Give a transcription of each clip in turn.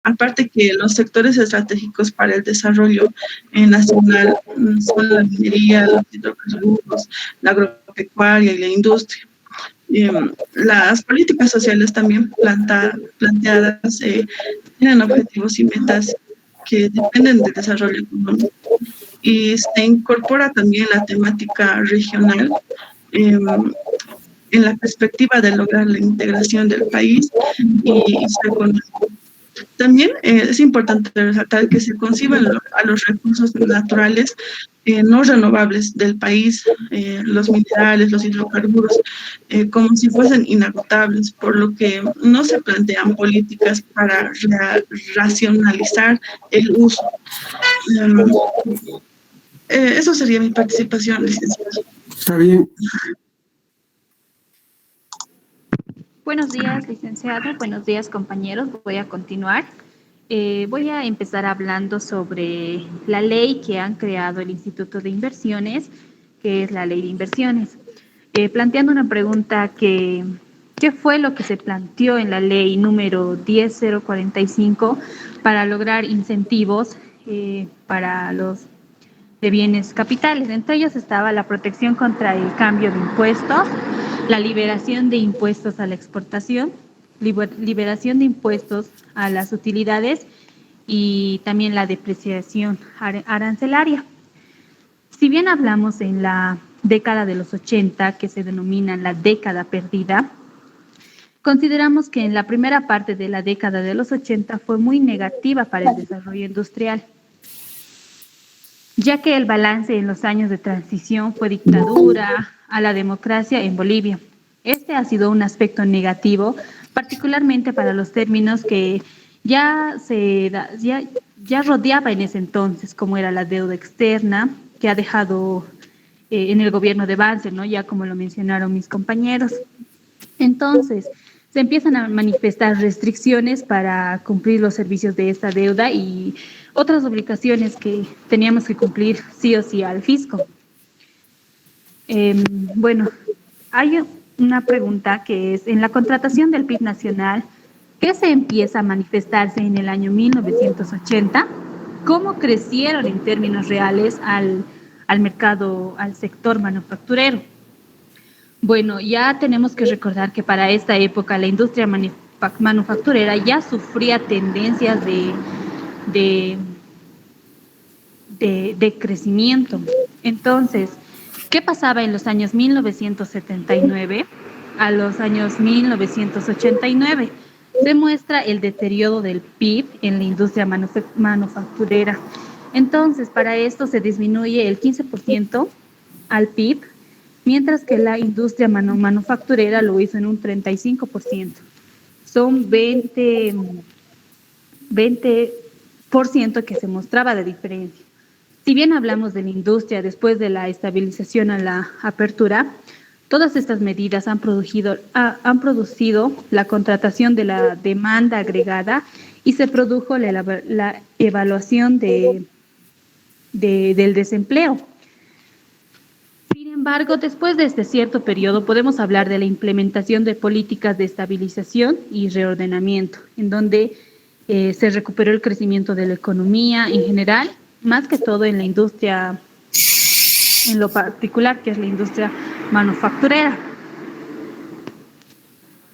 Aparte que los sectores estratégicos para el desarrollo nacional son la minería, los hidrocarburos, la agropecuaria y la industria. Las políticas sociales también planteadas tienen objetivos y metas que dependen del desarrollo económico. Y se incorpora también la temática regional en la perspectiva de lograr la integración del país y su economía. También es importante resaltar que se conciben a los recursos naturales no renovables del país, los minerales, los hidrocarburos, como si fuesen inagotables, por lo que no se plantean políticas para racionalizar el uso. Eso sería mi participación, licenciado. Está bien. Buenos días, licenciado. Buenos días, compañeros. Voy a continuar. Voy a empezar hablando sobre la ley que han creado el Instituto de Inversiones, que es la Ley de Inversiones. Planteando una pregunta ¿qué fue lo que se planteó en la ley número 10045 para lograr incentivos para los de bienes capitales? Entre ellos estaba la protección contra el cambio de impuestos, la liberación de impuestos a la exportación, liberación de impuestos a las utilidades y también la depreciación arancelaria. Si bien hablamos en la década de los 80, que se denomina la década perdida, consideramos que en la primera parte de la década de los 80 fue muy negativa para el desarrollo industrial, ya que el balance en los años de transición fue dictadura a la democracia en Bolivia. Este ha sido un aspecto negativo, particularmente para los términos que ya rodeaba en ese entonces, como era la deuda externa, que ha dejado en el gobierno de Banzer, ¿no? Ya como lo mencionaron mis compañeros. Entonces, se empiezan a manifestar restricciones para cumplir los servicios de esta deuda y otras obligaciones que teníamos que cumplir sí o sí al fisco. Bueno, hay una pregunta que es, en la contratación del PIB nacional, ¿qué se empieza a manifestarse en el año 1980? ¿Cómo crecieron en términos reales al mercado, al sector manufacturero? Bueno, ya tenemos que recordar que para esta época la industria manufacturera ya sufría tendencias de crecimiento. Entonces, ¿qué pasaba en los años 1979 a los años 1989? Se muestra el deterioro del PIB en la industria manufacturera. Entonces, para esto se disminuye el 15% al PIB, mientras que la industria manufacturera lo hizo en un 35%. Son 20% que se mostraba de diferencia. Si bien hablamos de la industria después de la estabilización a la apertura, todas estas medidas han producido la contratación de la demanda agregada y se produjo la evaluación del desempleo. Sin embargo, después de este cierto periodo podemos hablar de la implementación de políticas de estabilización y reordenamiento, en donde se recuperó el crecimiento de la economía en general, más que todo en la industria, en lo particular, que es la industria manufacturera.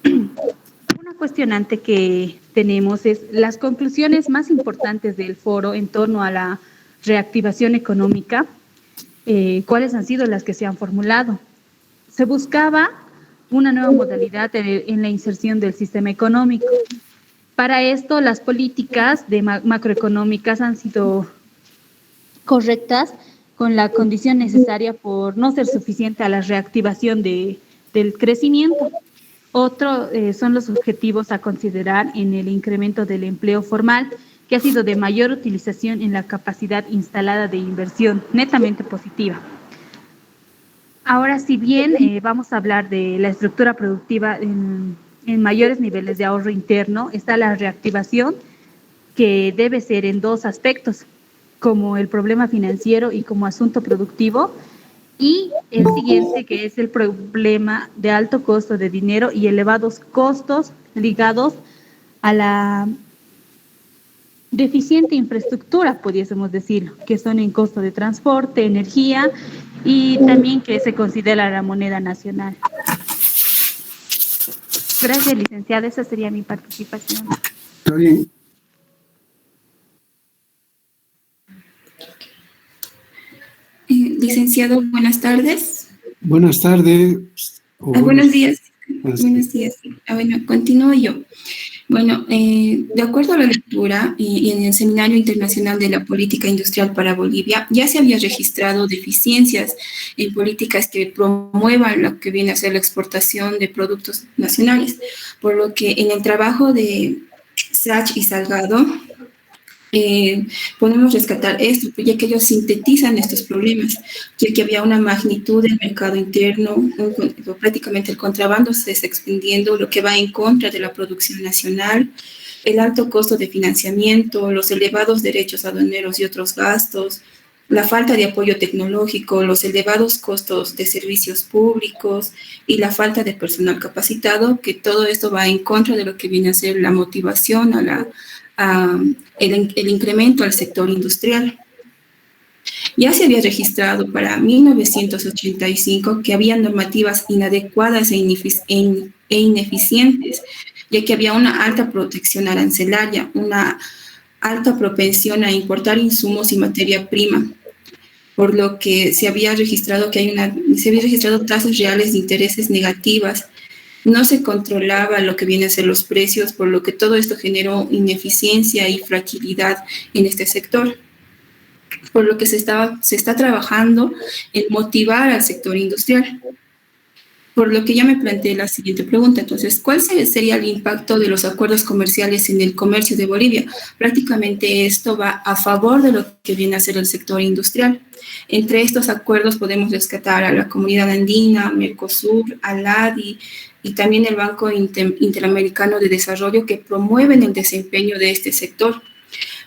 Una cuestionante que tenemos es las conclusiones más importantes del foro en torno a la reactivación económica. ¿Cuáles han sido las que se han formulado? Se buscaba una nueva modalidad en la inserción del sistema económico. Para esto, las políticas macroeconómicas han sido correctas con la condición necesaria por no ser suficiente a la reactivación del crecimiento. Otro son los objetivos a considerar en el incremento del empleo formal, que ha sido de mayor utilización en la capacidad instalada de inversión, netamente positiva. Ahora, si bien vamos a hablar de la estructura productiva en mayores niveles de ahorro interno, está la reactivación, que debe ser en dos aspectos, como el problema financiero y como asunto productivo, y el siguiente, que es el problema de alto costo de dinero y elevados costos ligados a la deficiente infraestructura, pudiésemos decir, que son en costo de transporte, energía y también que se considera la moneda nacional. Gracias, licenciada. Esa sería mi participación. Está bien. Licenciado, buenas tardes. Buenas tardes. Buenos días. Buenos días. Bueno, continúo yo. Bueno, de acuerdo a la lectura y en el Seminario Internacional de la Política Industrial para Bolivia, ya se había registrado deficiencias en políticas que promuevan lo que viene a ser la exportación de productos nacionales, por lo que en el trabajo de Sach y Salgado, podemos rescatar esto, ya que ellos sintetizan estos problemas, ya que había una magnitud del mercado interno, prácticamente el contrabando se está expandiendo, lo que va en contra de la producción nacional, el alto costo de financiamiento, los elevados derechos aduaneros y otros gastos, la falta de apoyo tecnológico, los elevados costos de servicios públicos y la falta de personal capacitado, que todo esto va en contra de lo que viene a ser la motivación el incremento al sector industrial. Ya se había registrado para 1985 que había normativas inadecuadas e ineficientes, ya que había una alta protección arancelaria, una alta propensión a importar insumos y materia prima, por lo que se había registrado tasas reales de intereses negativas. No se controlaba lo que viene a ser los precios, por lo que todo esto generó ineficiencia y fragilidad en este sector. Por lo que se está trabajando en motivar al sector industrial. Por lo que ya me planteé la siguiente pregunta. Entonces, ¿cuál sería el impacto de los acuerdos comerciales en el comercio de Bolivia? Prácticamente esto va a favor de lo que viene a ser el sector industrial. Entre estos acuerdos podemos rescatar a la Comunidad Andina, Mercosur, al ADI y también el Banco Interamericano de Desarrollo, que promueven el desempeño de este sector,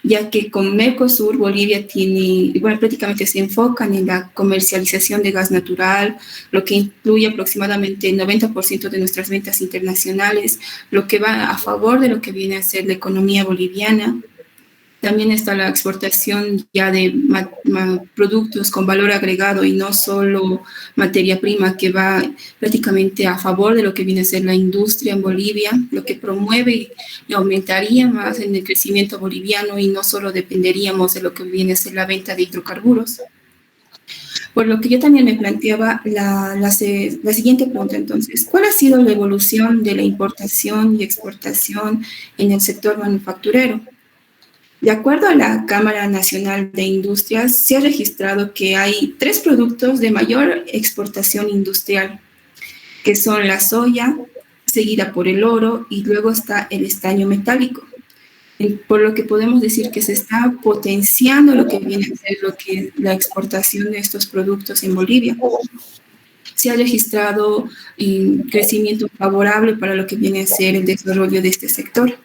ya que con Mercosur Bolivia prácticamente se enfocan en la comercialización de gas natural, lo que incluye aproximadamente el 90% de nuestras ventas internacionales, lo que va a favor de lo que viene a ser la economía boliviana. También está la exportación ya de productos con valor agregado y no solo materia prima, que va prácticamente a favor de lo que viene a ser la industria en Bolivia, lo que promueve y aumentaría más en el crecimiento boliviano y no solo dependeríamos de lo que viene a ser la venta de hidrocarburos. Por lo que yo también me planteaba la siguiente pregunta entonces, ¿cuál ha sido la evolución de la importación y exportación en el sector manufacturero? De acuerdo a la Cámara Nacional de Industrias, se ha registrado que hay 3 productos de mayor exportación industrial, que son la soya, seguida por el oro, y luego está el estaño metálico. Por lo que podemos decir que se está potenciando lo que viene a ser la exportación de estos productos en Bolivia. Se ha registrado un crecimiento favorable para lo que viene a ser el desarrollo de este sector.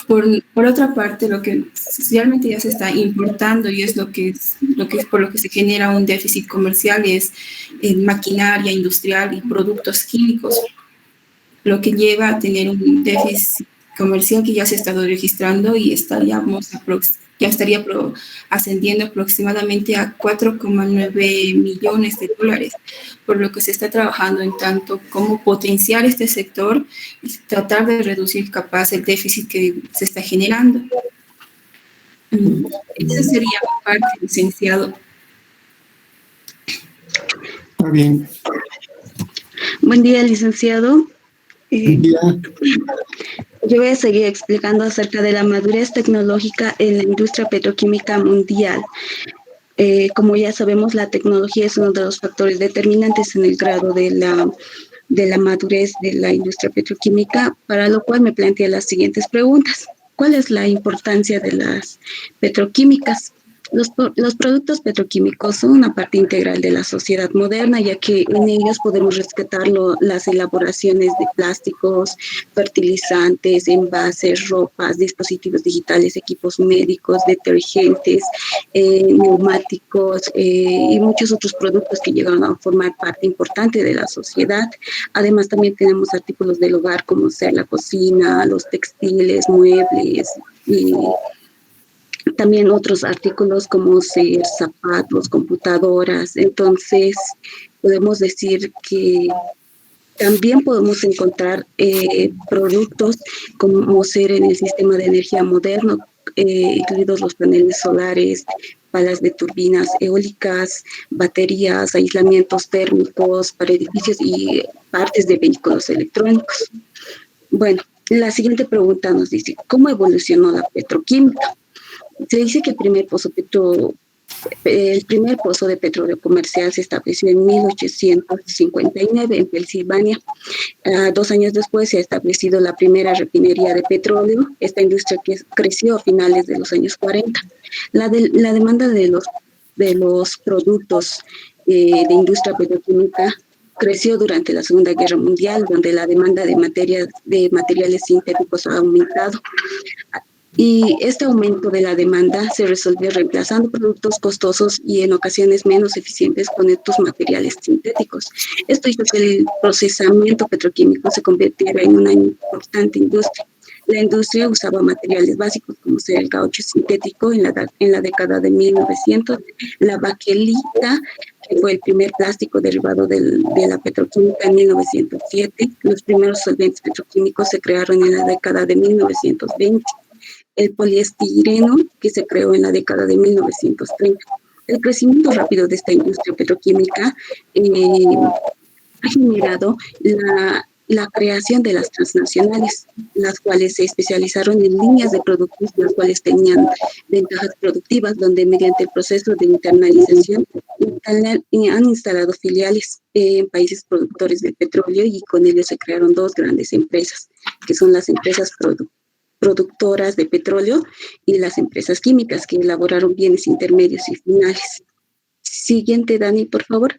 Por otra parte, lo que realmente ya se está importando y es por lo que se genera un déficit comercial es maquinaria industrial y productos químicos, lo que lleva a tener un déficit comercial que ya se ha estado registrando y ya estaría ascendiendo aproximadamente a 4,9 millones de dólares, por lo que se está trabajando en tanto como potenciar este sector y tratar de reducir capaz el déficit que se está generando. Esa sería mi parte, licenciado. Está bien. Buen día, licenciado. Buen día. Yo voy a seguir explicando acerca de la madurez tecnológica en la industria petroquímica mundial. Como ya sabemos, la tecnología es uno de los factores determinantes en el grado de la madurez de la industria petroquímica, para lo cual me planteé las siguientes preguntas. ¿Cuál es la importancia de las petroquímicas? Los productos petroquímicos son una parte integral de la sociedad moderna, ya que en ellos podemos rescatar las elaboraciones de plásticos, fertilizantes, envases, ropas, dispositivos digitales, equipos médicos, detergentes, neumáticos y muchos otros productos que llegan a formar parte importante de la sociedad. Además, también tenemos artículos del hogar, como sea la cocina, los textiles, muebles, y también otros artículos como ser zapatos, computadoras. Entonces, podemos decir que también podemos encontrar productos como ser en el sistema de energía moderno, incluidos los paneles solares, palas de turbinas eólicas, baterías, aislamientos térmicos para edificios y partes de vehículos electrónicos. Bueno, la siguiente pregunta nos dice, ¿cómo evolucionó la petroquímica? Se dice que el primer pozo de petróleo comercial se estableció en 1859 en Pensilvania. 2 años después se ha establecido la primera refinería de petróleo. Esta industria creció a finales de los años 40. La demanda de los productos de industria petroquímica creció durante la Segunda Guerra Mundial, donde la demanda de materiales sintéticos ha aumentado. Y este aumento de la demanda se resolvió reemplazando productos costosos y en ocasiones menos eficientes con estos materiales sintéticos. Esto hizo que el procesamiento petroquímico se convirtiera en una importante industria. La industria usaba materiales básicos como ser el caucho sintético en la década de 1900, la baquelita, que fue el primer plástico derivado de la petroquímica en 1907. Los primeros solventes petroquímicos se crearon en la década de 1920. El poliestireno, que se creó en la década de 1930. El crecimiento rápido de esta industria petroquímica ha generado la creación de las transnacionales, las cuales se especializaron en líneas de productos, las cuales tenían ventajas productivas, donde mediante el proceso de internalización han instalado filiales en países productores de petróleo y con ello se crearon 2 grandes empresas, que son las empresas productoras de petróleo y las empresas químicas que elaboraron bienes intermedios y finales. Siguiente, Dani, por favor.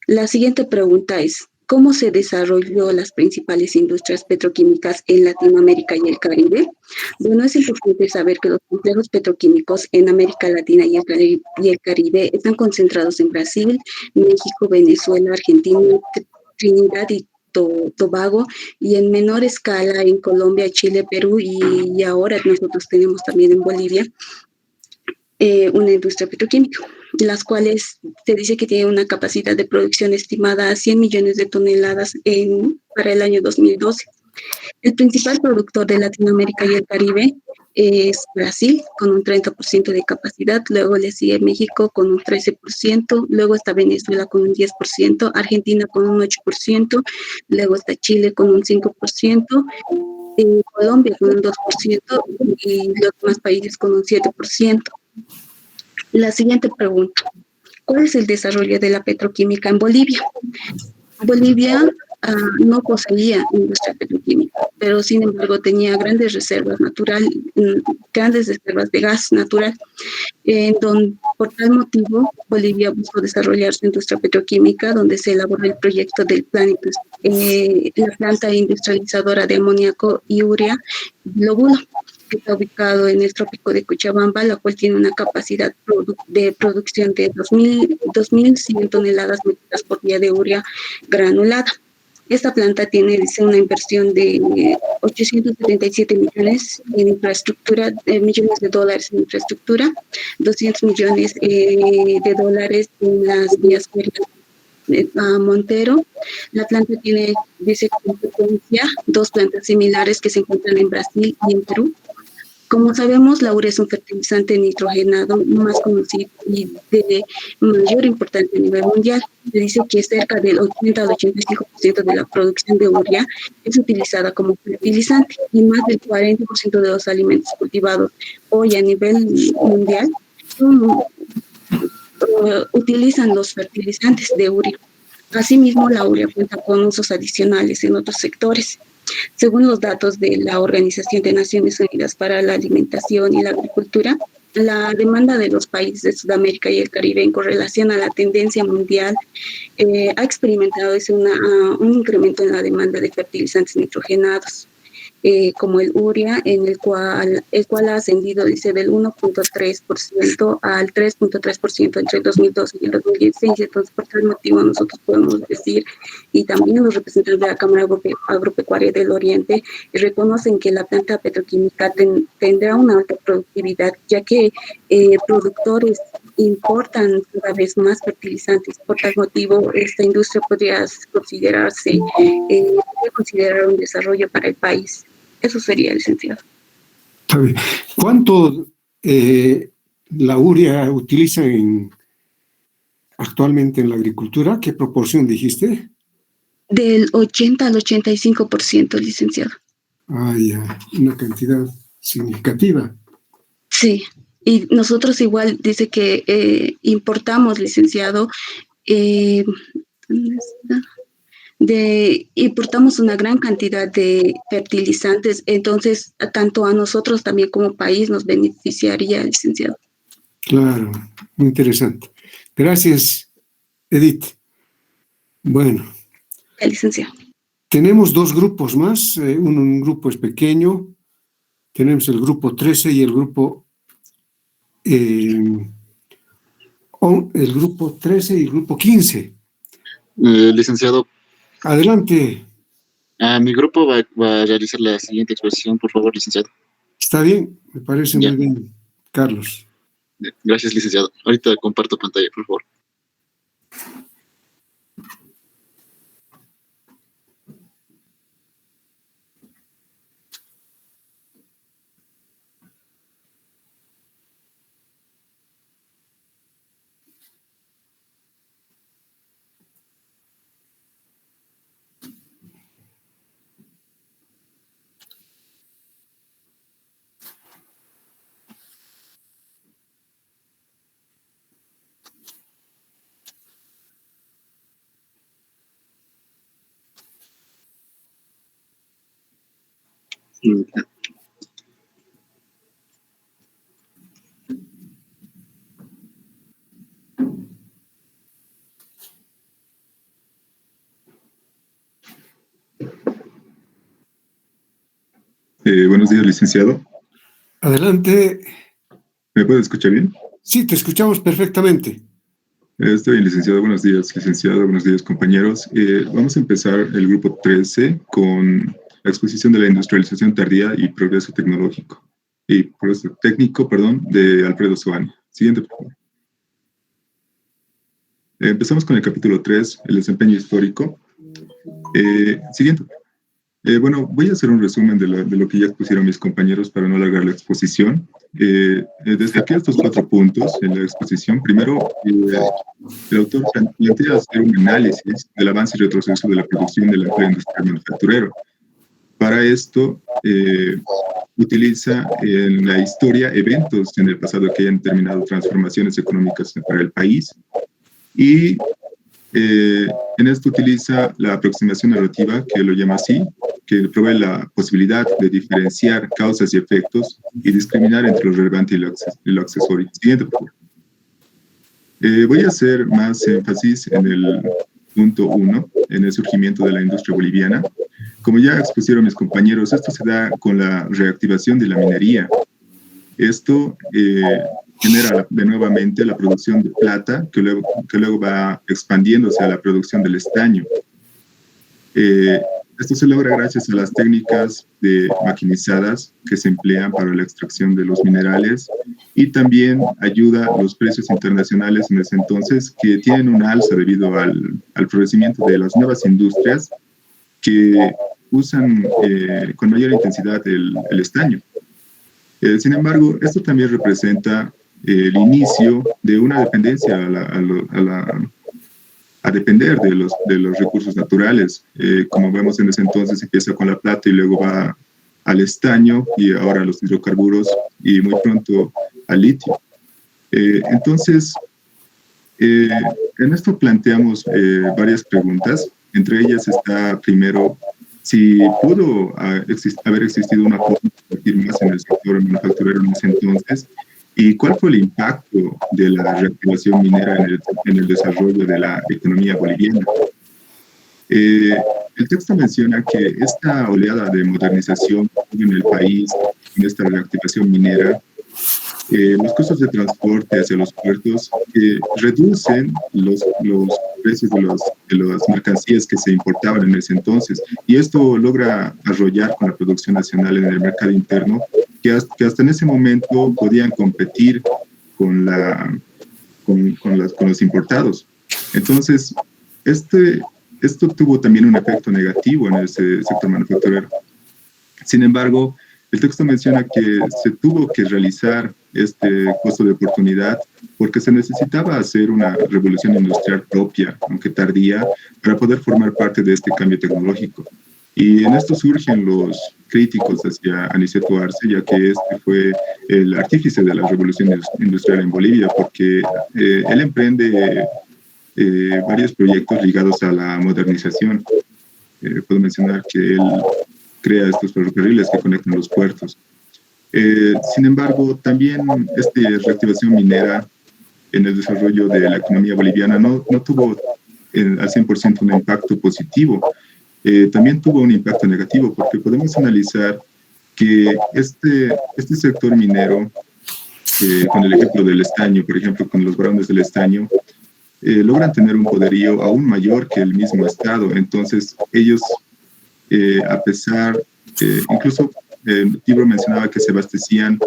La siguiente pregunta es, ¿cómo se desarrolló las principales industrias petroquímicas en Latinoamérica y el Caribe? Bueno, es importante saber que los complejos petroquímicos en América Latina y el Caribe están concentrados en Brasil, México, Venezuela, Argentina, Trinidad y Tobago, y en menor escala en Colombia, Chile, Perú y ahora nosotros tenemos también en Bolivia una industria petroquímica, las cuales se dice que tiene una capacidad de producción estimada a 100 millones de toneladas para el año 2012. El principal productor de Latinoamérica y el Caribe es Brasil, con un 30% de capacidad, luego le sigue México con un 13%, luego está Venezuela con un 10%, Argentina con un 8%, luego está Chile con un 5%, Colombia con un 2% y los demás países con un 7%. La siguiente pregunta, ¿cuál es el desarrollo de la petroquímica en Bolivia? Bolivia no poseía industria petroquímica, pero sin embargo tenía grandes reservas de gas natural. Por tal motivo, Bolivia buscó desarrollar su industria petroquímica, donde se elaboró el proyecto del la planta industrializadora de amoníaco y urea, Glóbulo, que está ubicado en el trópico de Cochabamba, la cual tiene una capacidad de producción de 2.100 toneladas métricas por día de urea granulada. Esta planta tiene una inversión de 877 millones en infraestructura, millones de dólares en infraestructura, 200 millones de dólares en las vías férreas a Montero. La planta tiene, dice, competencia 2 plantas similares que se encuentran en Brasil y en Perú. Como sabemos, la urea es un fertilizante nitrogenado más conocido y de mayor importancia a nivel mundial. Se dice que cerca del 80 al 85% de la producción de urea es utilizada como fertilizante y más del 40% de los alimentos cultivados hoy a nivel mundial utilizan los fertilizantes de urea. Asimismo, la urea cuenta con usos adicionales en otros sectores. Según los datos de la Organización de Naciones Unidas para la Alimentación y la Agricultura, la demanda de los países de Sudamérica y el Caribe en correlación a la tendencia mundial ha experimentado un incremento en la demanda de fertilizantes nitrogenados. como el urea, el cual ha ascendido, dice, del 1.3% al 3.3% entre el 2012 y el 2016. Entonces, por tal motivo, nosotros podemos decir, y también los representantes de la Cámara Agropecuaria del Oriente reconocen que la planta petroquímica tendrá una alta productividad, ya que productores importan cada vez más fertilizantes. Por tal motivo, esta industria podría considerar un desarrollo para el país. Eso sería, licenciado. Está bien. ¿Cuánto la urea utiliza actualmente en la agricultura? ¿Qué proporción dijiste? Del 80 al 85%, licenciado. Ah, ya, una cantidad significativa. Sí, y nosotros igual dice que importamos, licenciado, ¿dónde está? Importamos una gran cantidad de fertilizantes, entonces tanto a nosotros también como país nos beneficiaría, licenciado. Claro, muy interesante. Gracias, Edith. Bueno, Licenciado. tenemos dos grupos más. Un grupo es pequeño. Tenemos el grupo 13 y el grupo 13 y el grupo 15. Licenciado, Adelante. mi grupo va a realizar la siguiente exposición, por favor, licenciado. Está bien, me parece Ya. muy bien, Carlos. Gracias, licenciado. Ahorita comparto pantalla, por favor. Buenos días, licenciado. Adelante. ¿Me puede escuchar bien? Sí, te escuchamos perfectamente. Está bien, licenciado. Buenos días, licenciado. Buenos días, compañeros. Vamos a empezar el grupo 13 con la exposición de la industrialización tardía y progreso tecnológico. Y progreso técnico, perdón, de Alfredo Soani. Siguiente, por favor. Empezamos con el capítulo 3, el desempeño histórico. Siguiente. Bueno, voy a hacer un resumen de lo que ya expusieron mis compañeros para no alargar la exposición. Destaqué estos 4 puntos en la exposición. Primero, el autor plantea hacer un análisis del avance y retroceso de la producción del empleo industrial manufacturero. Para esto, utiliza en la historia eventos en el pasado que hayan determinado transformaciones económicas para el país y en esto utiliza la aproximación narrativa, que lo llama así, que provee la posibilidad de diferenciar causas y efectos y discriminar entre lo relevante y lo accesorio. Siguiente, por favor. Voy a hacer más énfasis en el punto 1, en el surgimiento de la industria boliviana. Como ya expusieron mis compañeros, esto se da con la reactivación de la minería. Esto genera nuevamente la producción de plata, que luego va expandiéndose a la producción del estaño. Esto se logra gracias a las técnicas maquinizadas que se emplean para la extracción de los minerales y también ayuda a los precios internacionales en ese entonces, que tienen un alza debido al florecimiento de las nuevas industrias que usan con mayor intensidad el estaño. Sin embargo, esto también representa el inicio de una dependencia a depender de los recursos naturales. Como vemos en ese entonces empieza con la plata y luego va al estaño y ahora a los hidrocarburos y muy pronto al litio. Entonces, en esto planteamos varias preguntas. Entre ellas está primero si pudo haber existido una forma de invertir más en el sector manufacturero en ese entonces, y cuál fue el impacto de la reactivación minera en el desarrollo de la economía boliviana. El texto menciona que esta oleada de modernización en el país, en esta reactivación minera, los costos de transporte hacia los puertos reducen los precios de las mercancías que se importaban en ese entonces. Y esto logra arrollar con la producción nacional en el mercado interno, que hasta en ese momento podían competir con los importados. Entonces, esto tuvo también un efecto negativo en ese sector manufacturero. Sin embargo, el texto menciona que se tuvo que realizar este costo de oportunidad porque se necesitaba hacer una revolución industrial propia, aunque tardía, para poder formar parte de este cambio tecnológico. Y en esto surgen los críticos hacia Aniceto Arce, ya que este fue el artífice de la revolución industrial en Bolivia, porque él emprende varios proyectos ligados a la modernización. Puedo mencionar que él crea estos ferrocarriles que conectan los puertos. Sin embargo, también esta reactivación minera en el desarrollo de la economía boliviana no tuvo al 100% un impacto positivo. También tuvo un impacto negativo, porque podemos analizar que este sector minero, con el ejemplo del estaño, por ejemplo, con los varones del estaño, logran tener un poderío aún mayor que el mismo Estado. Entonces, ellos, a pesar, incluso Tibro mencionaba que se abastecían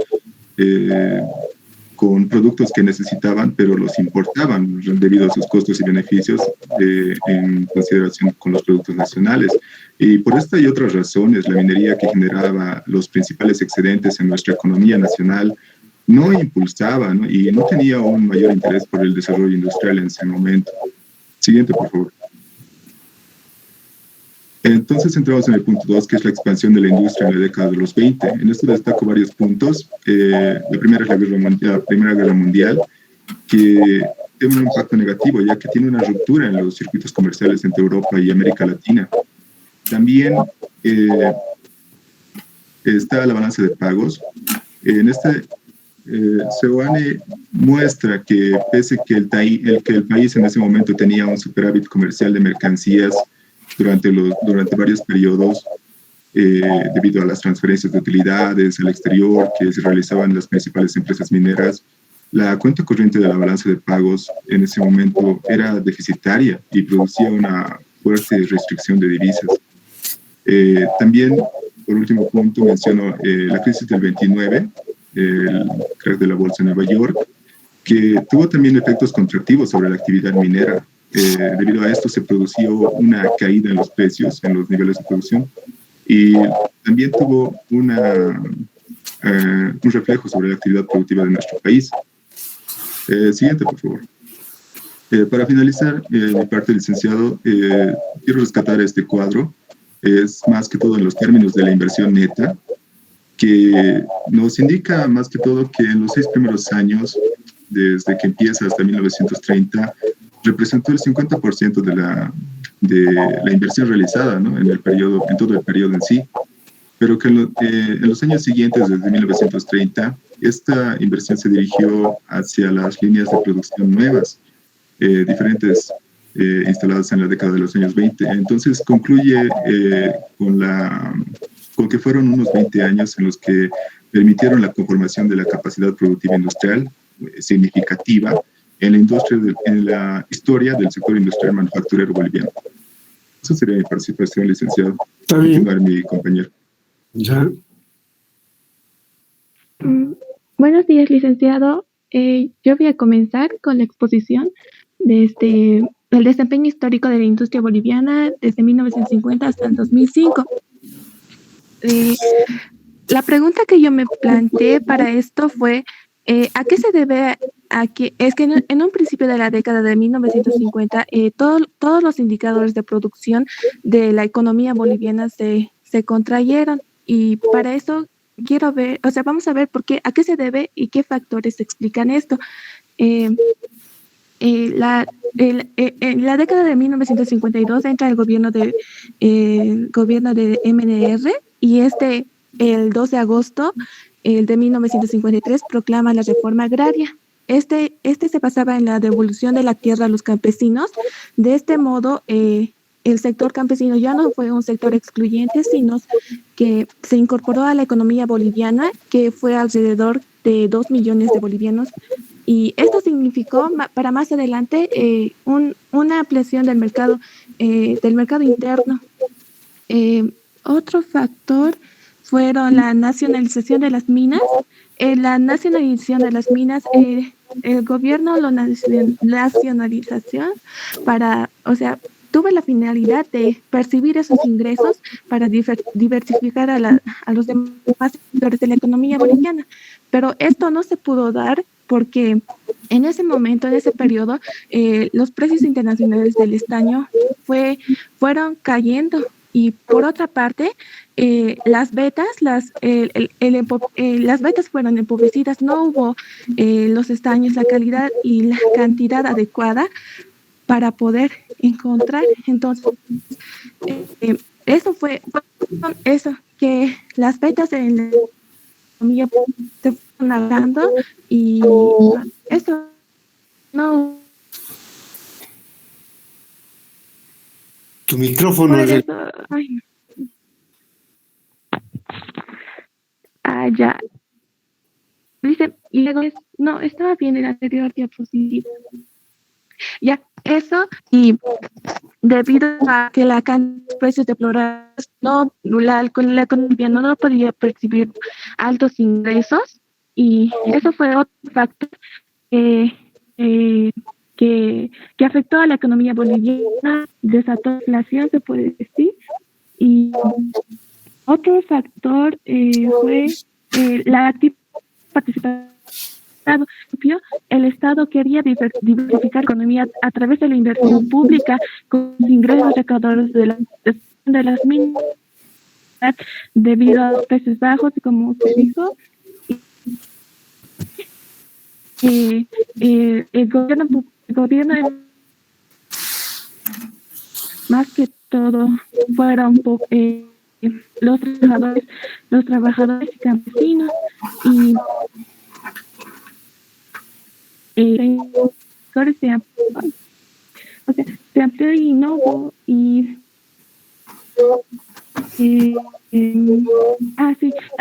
con productos que necesitaban, pero los importaban debido a sus costos y beneficios en consideración con los productos nacionales. Y por esta y otras razones, la minería, que generaba los principales excedentes en nuestra economía nacional, no impulsaba, ¿no? Y no tenía un mayor interés por el desarrollo industrial en ese momento. Siguiente, por favor. Entonces entramos en el punto 2, que es la expansión de la industria en la década de los 20. En esto destaco varios puntos. La primera es la Primera Guerra Mundial, que tiene un impacto negativo, ya que tiene una ruptura en los circuitos comerciales entre Europa y América Latina. También está la balanza de pagos. En este, Seoane muestra que pese que el país en ese momento tenía un superávit comercial de mercancías durante varios periodos, debido a las transferencias de utilidades al exterior que se realizaban en las principales empresas mineras, la cuenta corriente de la balanza de pagos en ese momento era deficitaria y producía una fuerte restricción de divisas. También, por último punto, menciono la crisis del 29, el crack de la bolsa en Nueva York, que tuvo también efectos contractivos sobre la actividad minera. Debido a esto se produjo una caída en los precios, en los niveles de producción, y también tuvo un reflejo sobre la actividad productiva de nuestro país. Siguiente, por favor. Para finalizar mi parte, licenciado, quiero rescatar este cuadro. Es más que todo en los términos de la inversión neta, que nos indica más que todo que en los 6 primeros años, desde que empieza hasta 1930, representó el 50% de la inversión realizada, ¿no? en todo el periodo en sí, pero que en los años siguientes, desde 1930, esta inversión se dirigió hacia las líneas de producción nuevas, diferentes, instaladas en la década de los años 20. Entonces concluye con que fueron unos 20 años en los que permitieron la conformación de la capacidad productiva industrial significativa en la historia del sector industrial manufacturero boliviano. Eso sería mi participación, licenciado. Está bien. Mi compañero. Ya. Buenos días, licenciado. Yo voy a comenzar con la exposición del desempeño histórico de la industria boliviana desde 1950 hasta el 2005. La pregunta que yo me planteé para esto fue, ¿a qué se debe? Es que en un principio de la década de 1950, todos los indicadores de producción de la economía boliviana se contrayeron, y para eso vamos a ver a qué se debe y qué factores explican esto. En la década de 1952 entra el gobierno de MNR, y el 2 de agosto de 1953 proclama la reforma agraria. Este se basaba en la devolución de la tierra a los campesinos. De este modo, el sector campesino ya no fue un sector excluyente, sino que se incorporó a la economía boliviana, que fue alrededor de 2 millones de bolivianos. Y esto significó para más adelante una ampliación del mercado interno. Otro factor fueron la nacionalización de las minas. La nacionalización de las minas, el gobierno lo nacionalización tuvo la finalidad de percibir esos ingresos para diversificar a los demás sectores de la economía boliviana. Pero esto no se pudo dar porque en ese momento, en ese periodo, los precios internacionales del estaño fueron cayendo. Y por otra parte, las vetas fueron empobrecidas, no hubo los estaños, la calidad y la cantidad adecuada para poder encontrar. Entonces, eso, que las vetas en la economía se fueron hablando y eso no. Tu micrófono es... Ya. Dice, y luego no, estaba bien en la anterior diapositiva. Ya, eso, y debido a que la cantidad de precios deplorables, la economía no podía percibir altos ingresos, y eso fue otro factor que afectó a la economía boliviana, desató inflación, se puede decir. Y otro factor fue la activa participación. El Estado quería diversificar la economía a través de la inversión pública con los ingresos recaudadores de las minas debido a los precios bajos, y como usted dijo, el gobierno más que todo fueron los trabajadores y campesinos, y se amplió y no hubo,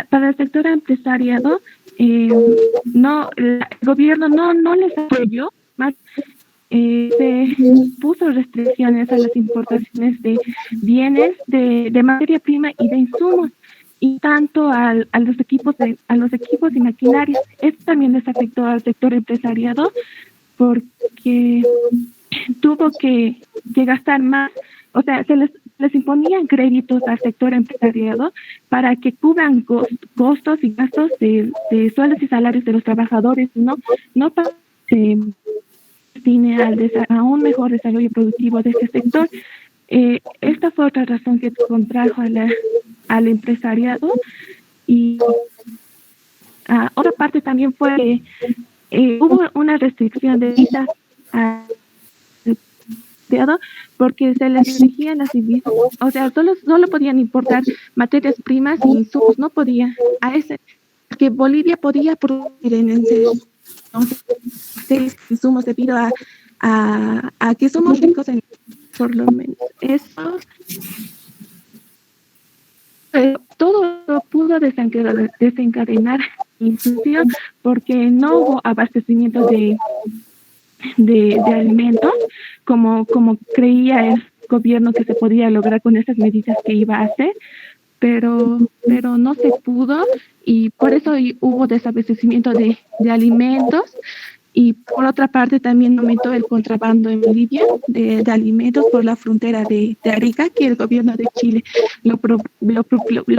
para el sector empresariado, el gobierno no les apoyó, más se puso restricciones a las importaciones de bienes, de materia prima y de insumos, y tanto a los equipos y maquinarias. Esto también les afectó al sector empresariado porque tuvo que gastar más, o sea, se les imponían créditos al sector empresariado para que cubran costos y gastos de sueldos y salarios de los trabajadores, no para que se destine a un mejor desarrollo productivo de este sector. Esta fue otra razón que contrajo al empresariado. Y otra parte también fue hubo una restricción de visas porque se les exigían las divisas, o sea, solo podían importar materias primas y insumos, no podía que Bolivia podía producir en ese insumos debido a que somos ricos en, por lo menos eso. Todo pudo desencadenar inflación porque no hubo abastecimiento de alimentos como creía el gobierno que se podía lograr con esas medidas que iba a hacer, pero no se pudo, y por eso hubo desabastecimiento de alimentos. Y por otra parte también aumentó el contrabando en Bolivia de alimentos por la frontera de Arica, que el gobierno de Chile lo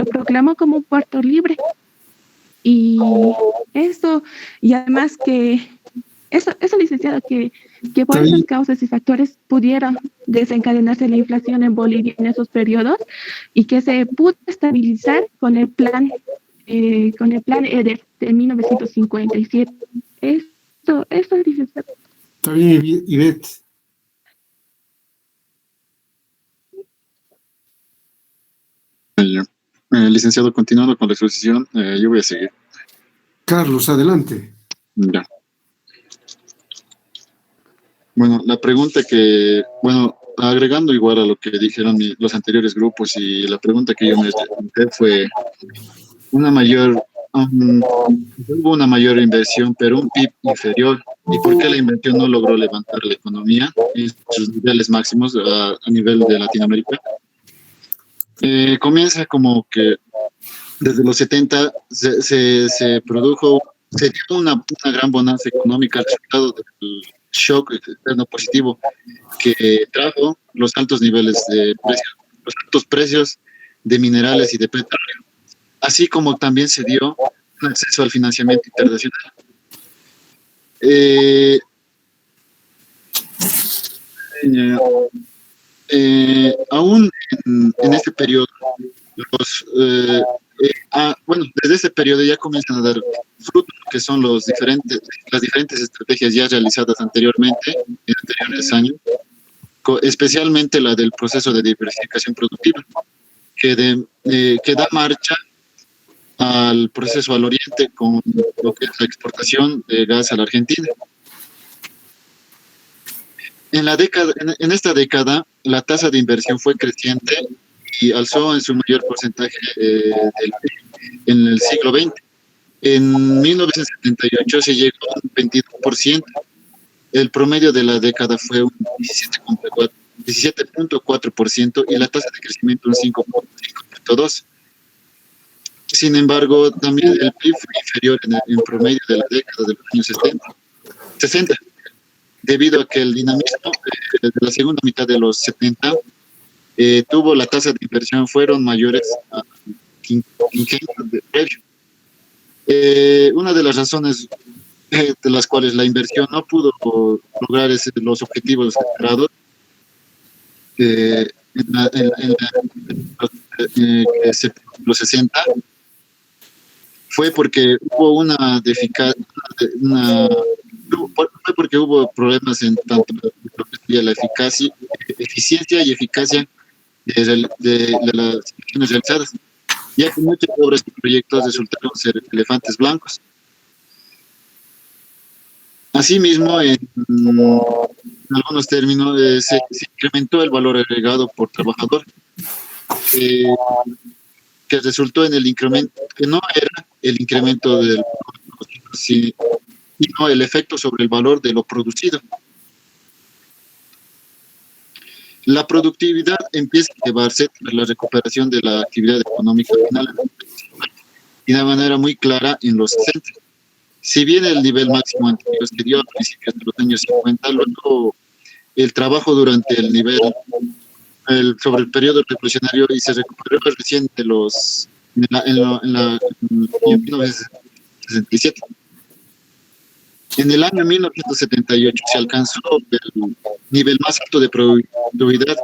proclamó como un puerto libre. Y eso, y además que eso licenciado, que por esas causas y factores pudieron desencadenarse la inflación en Bolivia en esos periodos, y que se pudo estabilizar con el plan EDER de 1957. Eso licenciado. Está bien, Ivette. Licenciado, continuando con la exposición, yo voy a seguir. Carlos, adelante. Ya. Bueno, la pregunta agregando igual a lo que dijeron los anteriores grupos y la pregunta que yo me pregunté fue una mayor, hubo una mayor inversión, pero un PIB inferior. ¿Y por qué la inversión no logró levantar la economía en sus niveles máximos a nivel de Latinoamérica? Comienza como que desde los 70 se produjo, se dio una gran bonanza económica, resultado del shock externo positivo que trajo los altos niveles de precios, los altos precios de minerales y de petróleo, así como también se dio un acceso al financiamiento internacional. Aún en este periodo, bueno, desde este periodo ya comienzan a dar frutos, que son las diferentes estrategias ya realizadas anteriormente, en anteriores años, especialmente la del proceso de diversificación productiva, que da marcha al proceso al oriente con lo que es la exportación de gas a la Argentina. En esta década, la tasa de inversión fue creciente y alzó en su mayor porcentaje en el siglo XX. En 1978 se llegó a un 22%. El promedio de la década fue un 17.4% y la tasa de crecimiento un 5.2%. Sin embargo, también el PIB fue inferior en promedio de la década de los años 60, debido a que el dinamismo de la segunda mitad de los 70 tuvo la tasa de inversión fueron mayores a quinquenios de previo. Una de las razones de las cuales la inversión no pudo lograr los objetivos esperados los 60 fue porque hubo fue porque hubo problemas en tanto lo que sería la eficiencia y eficacia de las inversiones realizadas, ya que muchas obras y proyectos resultaron ser elefantes blancos. Asimismo, en algunos términos, se incrementó el valor agregado por trabajador, que resultó en el incremento, que no era el incremento del sino el efecto sobre el valor de lo producido. La productividad empieza a elevarse tras la recuperación de la actividad económica final y de manera muy clara en los 60. Si bien el nivel máximo anterior se dio a principios de los años 50, luego el trabajo durante sobre el periodo revolucionario y se recuperó recién en 1967. En el año 1978 se alcanzó el nivel más alto de productividad,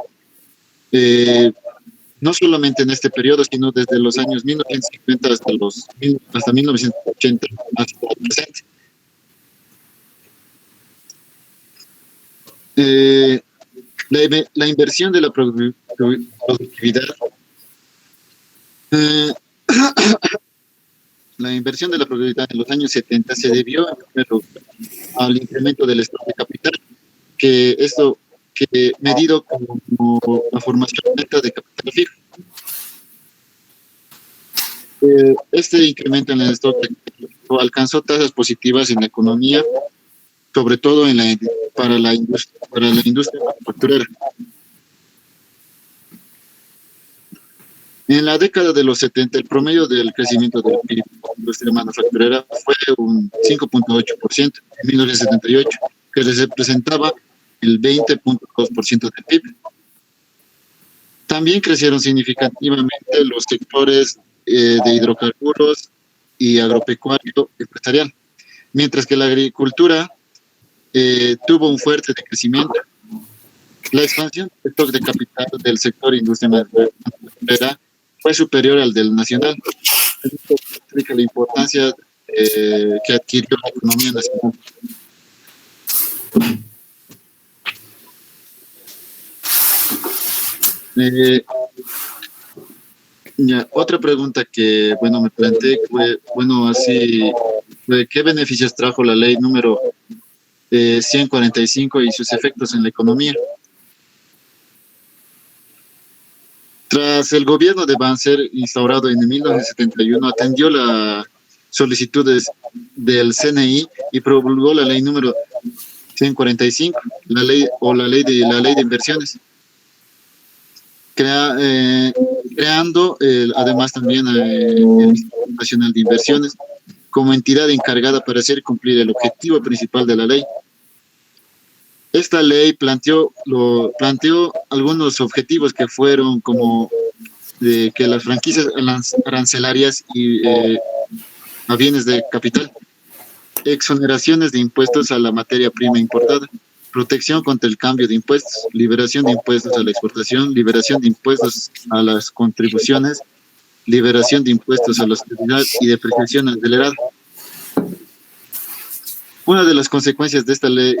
no solamente en este periodo, sino desde los años 1950 hasta 1980, hasta el presente. La inversión de la productividad la inversión de la productividad en los años 70 se debió al incremento del stock de capital, que medido como la formación neta de capital fijo. Este incremento en el stock de capital fijo alcanzó tasas positivas en la economía, sobre todo para la industria manufacturera. En la década de los 70, el promedio del crecimiento del PIB de la industria manufacturera fue un 5.8% en 1978, que representaba el 20.2% del PIB. También crecieron significativamente los sectores de hidrocarburos y agropecuario empresarial, mientras que la agricultura tuvo un fuerte decrecimiento. La expansión del stock de capital del sector industria manufacturera fue superior al del nacional. Esto explica la importancia que adquirió la economía nacional. Otra pregunta que, me planteé fue, ¿qué beneficios trajo la ley número 145 y sus efectos en la economía? Tras el gobierno de Banzer, instaurado en 1971, atendió las solicitudes del CNI y promulgó la ley número 145, la ley de inversiones, creando además también el Instituto Nacional de Inversiones como entidad encargada para hacer cumplir el objetivo principal de la ley. Esta ley planteó algunos objetivos que fueron como que las franquicias arancelarias y a bienes de capital, exoneraciones de impuestos a la materia prima importada, protección contra el cambio de impuestos, liberación de impuestos a la exportación, liberación de impuestos a las contribuciones, liberación de impuestos a la utilidad y depreciación acelerada. Una de las consecuencias de esta ley,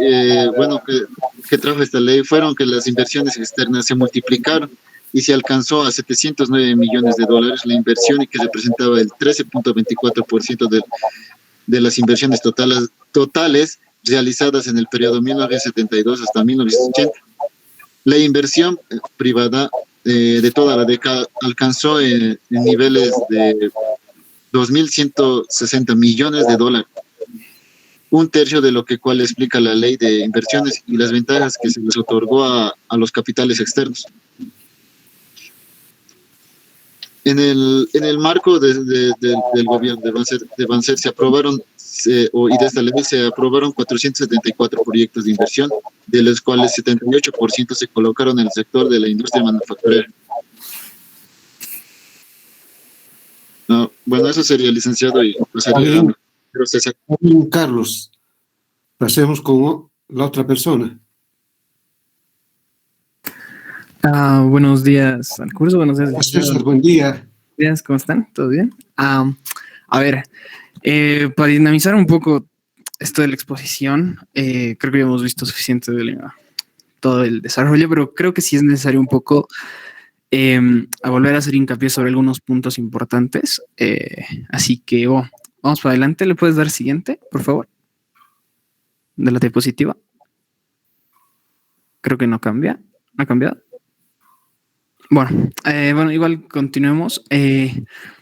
que trajo esta ley, fueron que las inversiones externas se multiplicaron y se alcanzó a 709 millones de dólares la inversión, y que representaba el 13.24% de las inversiones totales realizadas en el periodo 1972 hasta 1980. La inversión privada de toda la década alcanzó en niveles de 2.160 millones de dólares, un tercio de lo cual explica la ley de inversiones y las ventajas que se les otorgó a los capitales externos. En el marco del gobierno de Banzer se aprobaron, y de esta ley se aprobaron 474 proyectos de inversión, de los cuales 78% se colocaron en el sector de la industria manufacturera. Bueno, eso sería, licenciado, y pasaría a Carlos, pasemos con la otra persona. Buenos días al curso, buenos días. César, buen día. Días, ¿cómo están? ¿Todo bien? A ver, para dinamizar un poco esto de la exposición, creo que ya hemos visto suficiente de todo el desarrollo, pero creo que sí es necesario un poco a volver a hacer hincapié sobre algunos puntos importantes. Así que vamos para adelante. ¿Le puedes dar siguiente, por favor? De la diapositiva. Creo que no cambia. ¿No ha cambiado? Bueno, igual continuemos.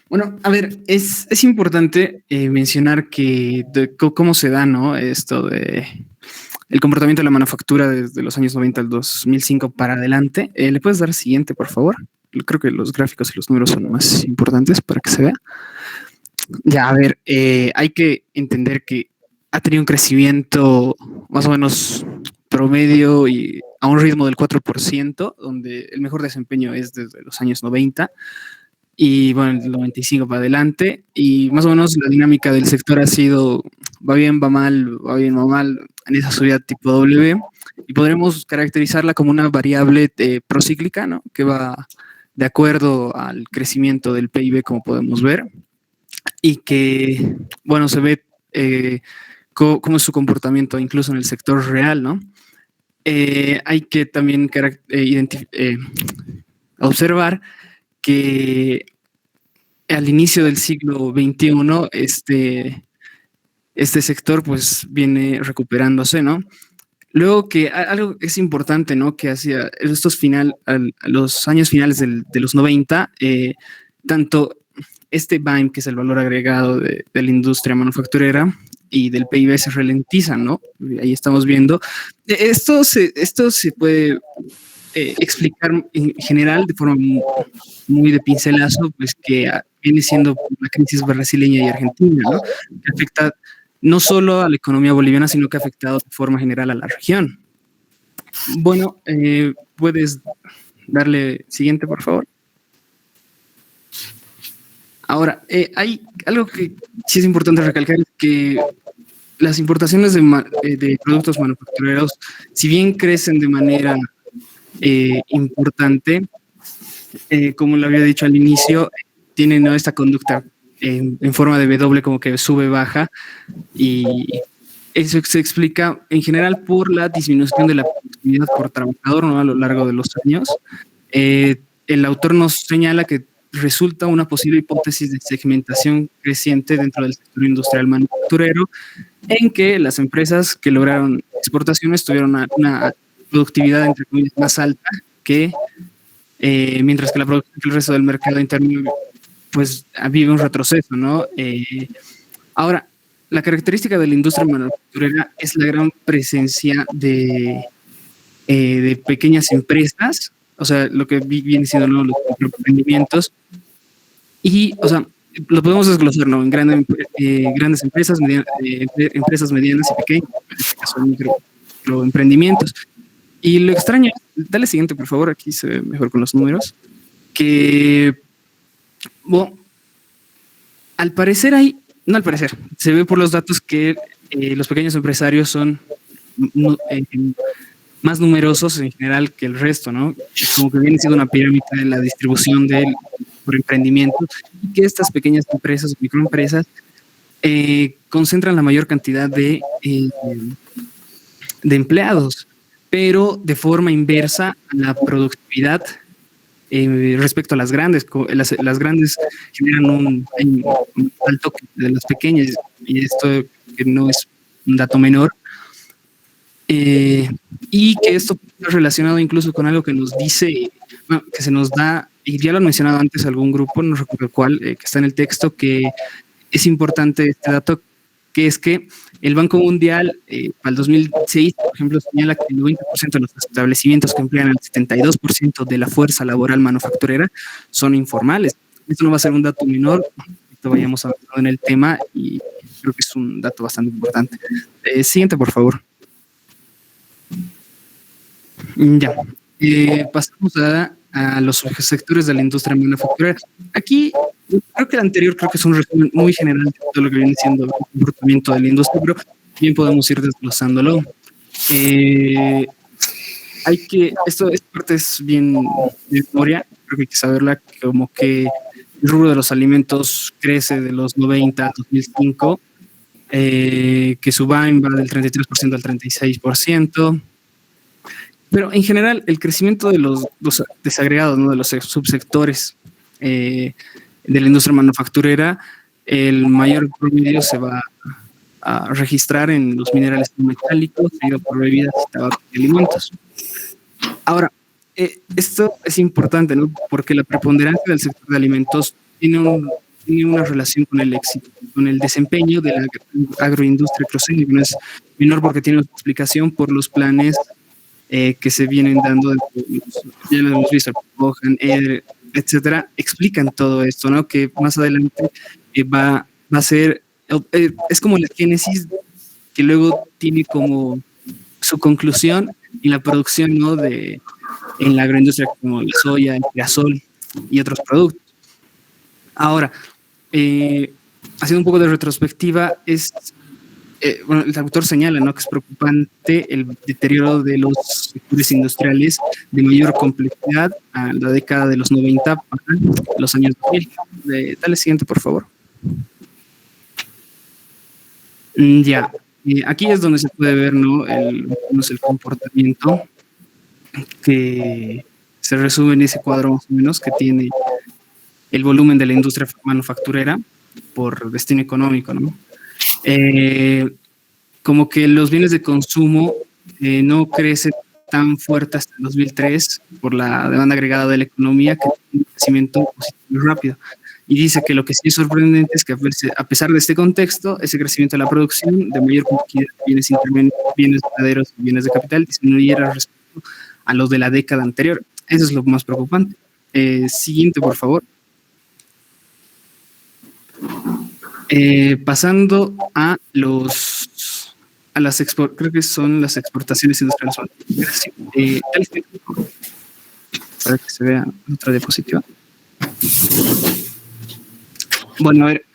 Bueno, a ver, es importante mencionar cómo se da, ¿no? Esto de el comportamiento de la manufactura desde los años 90 al 2005 para adelante. ¿Le puedes dar siguiente, por favor? Creo que los gráficos y los números son más importantes para que se vea. Ya, a ver, hay que entender que ha tenido un crecimiento más o menos promedio y a un ritmo del 4%, donde el mejor desempeño es desde los años 90 y bueno, el 95 para adelante, y más o menos la dinámica del sector ha sido va bien, va mal, va bien, va mal, en esa subida tipo W, y podremos caracterizarla como una variable procíclica, ¿no? Que va de acuerdo al crecimiento del PIB, como podemos ver, y que, bueno, se ve cómo es su comportamiento incluso en el sector real, ¿no? Hay que también observar que al inicio del siglo XXI este sector pues viene recuperándose, ¿no? Luego que algo es importante, ¿no? Que hacia los años finales de los 90, tanto BIME, que es el valor agregado de la industria manufacturera, y del PIB se ralentizan, ¿no? Ahí estamos viendo. Esto se puede explicar en general de forma muy de pincelazo, pues que viene siendo la crisis brasileña y argentina, ¿no? Que afecta no solo a la economía boliviana, sino que ha afectado de forma general a la región. Bueno, puedes darle siguiente, por favor. Ahora, hay algo que sí es importante recalcar, que las importaciones de productos manufactureros, si bien crecen de manera importante, como lo había dicho al inicio, tienen, ¿no?, esta conducta en forma de W, como que sube, baja, y eso se explica en general por la disminución de la productividad por trabajador, ¿no?, a lo largo de los años. El autor nos señala que resulta una posible hipótesis de segmentación creciente dentro del sector industrial manufacturero, en que las empresas que lograron exportaciones tuvieron una productividad, entre comillas, más alta que mientras que la producción del resto del mercado interno pues vive un retroceso, ¿no? Ahora, la característica de la industria manufacturera es la gran presencia de pequeñas empresas, o sea, lo que viene siendo, ¿no?, los emprendimientos, y, o sea, lo podemos desglosar, ¿no?, en grandes empresas, empresas medianas y pequeñas, en este caso microemprendimientos. Y lo extraño, dale siguiente, por favor, aquí se ve mejor con los números, que, bueno, al parecer se ve por los datos que los pequeños empresarios son más numerosos en general que el resto, ¿no? Como que viene siendo una pirámide de la distribución por emprendimiento, y que estas pequeñas empresas, microempresas, concentran la mayor cantidad de empleados, pero de forma inversa a la productividad respecto a las grandes. Las grandes generan un alto de las pequeñas, y esto que no es un dato menor, y que esto está relacionado incluso con algo que nos dice, bueno, que se nos da, y ya lo han mencionado antes algún grupo, no recuerdo cuál, que está en el texto, que es importante este dato, que es que el Banco Mundial para el 2006, por ejemplo, señala que el 90% de los establecimientos que emplean el 72% de la fuerza laboral manufacturera son informales. Esto no va a ser un dato menor, vayamos avanzando en el tema, y creo que es un dato bastante importante. Siguiente, por favor. Ya. Pasamos a los sectores de la industria manufacturera. Aquí, creo que el anterior es un resumen muy general de todo lo que viene siendo el comportamiento de la industria, pero bien podemos ir desglosándolo. Esta parte es bien de memoria, creo que hay que saberla, como que el rubro de los alimentos crece de los 90 a 2005, que su BAM va del 33% al 36%, pero en general el crecimiento de los desagregados, ¿no?, de los subsectores de la industria manufacturera, el mayor promedio se va a registrar en los minerales metálicos, seguido por bebidas, tabaco y alimentos. Ahora, esto es importante, ¿no?, porque la preponderancia del sector de alimentos tiene una relación con el éxito, con el desempeño de la agroindustria cruceña, que no es menor porque tiene una explicación por los planes que se vienen dando, ya lo hemos visto, etcétera, explican todo esto, ¿no?, que más adelante va a ser, es como la génesis que luego tiene como su conclusión en la producción, ¿no?, en la agroindustria, como la soya, el girasol y otros productos. Ahora, haciendo un poco de retrospectiva, bueno, el autor señala, ¿no?, que es preocupante el deterioro de los sectores industriales de mayor complejidad a la década de los 90 para los años 2000. Dale siguiente, por favor. Ya, aquí es donde se puede ver, ¿no?, el comportamiento que se resume en ese cuadro más o menos, que tiene el volumen de la industria manufacturera por destino económico, ¿no? Como que los bienes de consumo no crecen tan fuerte hasta el 2003 por la demanda agregada de la economía, que tiene un crecimiento muy rápido. Y dice que lo que sí es sorprendente es que a pesar de este contexto, ese crecimiento de la producción de mayor cantidad de bienes intermedios, bienes verdaderos y bienes de capital disminuyera respecto a los de la década anterior. Eso es lo más preocupante. Siguiente, por favor. Pasando a las creo que son las exportaciones industriales. Para que se vea otra diapositiva. Bueno, a ver,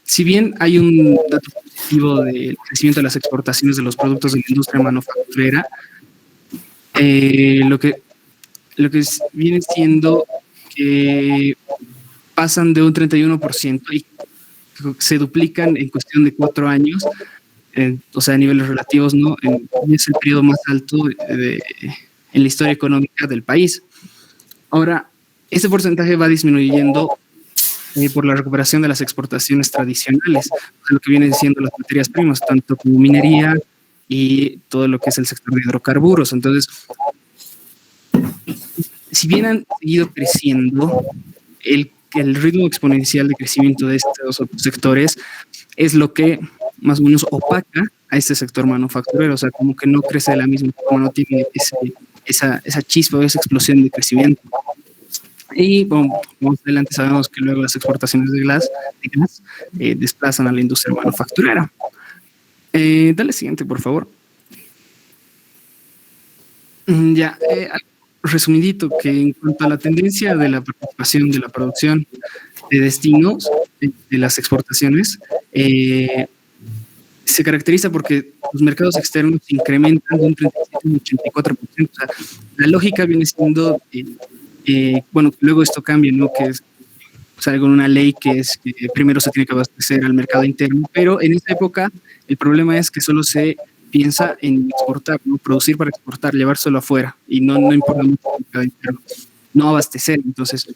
si bien hay un dato positivo del crecimiento de las exportaciones de los productos de la industria manufacturera, lo que viene siendo que pasan de un 31% y se duplican en cuestión de 4 años, o sea, a niveles relativos, ¿no? Es el periodo más alto en la historia económica del país. Ahora, este porcentaje va disminuyendo por la recuperación de las exportaciones tradicionales, lo que vienen siendo las materias primas, tanto como minería y todo lo que es el sector de hidrocarburos. Entonces, si bien han seguido creciendo, el ritmo exponencial de crecimiento de estos otros sectores es lo que más o menos opaca a este sector manufacturero, o sea, como que no crece de la misma forma, no tiene esa chispa o esa explosión de crecimiento. Y bueno, más adelante sabemos que luego las exportaciones de gas desplazan a la industria manufacturera. Dale siguiente, por favor. Ya, resumidito, que en cuanto a la tendencia de la participación de la producción de destinos de las exportaciones, se caracteriza porque los mercados externos se incrementan de un 37 a un 84%. O sea, la lógica viene siendo, bueno, luego esto cambia, ¿no? Que es, sale con una ley que es que primero se tiene que abastecer al mercado interno, pero en esta época el problema es que solo se piensa en exportar, ¿no? Producir para exportar, llevárselo afuera, y no importa mucho el mercado interno, no abastecer. Entonces,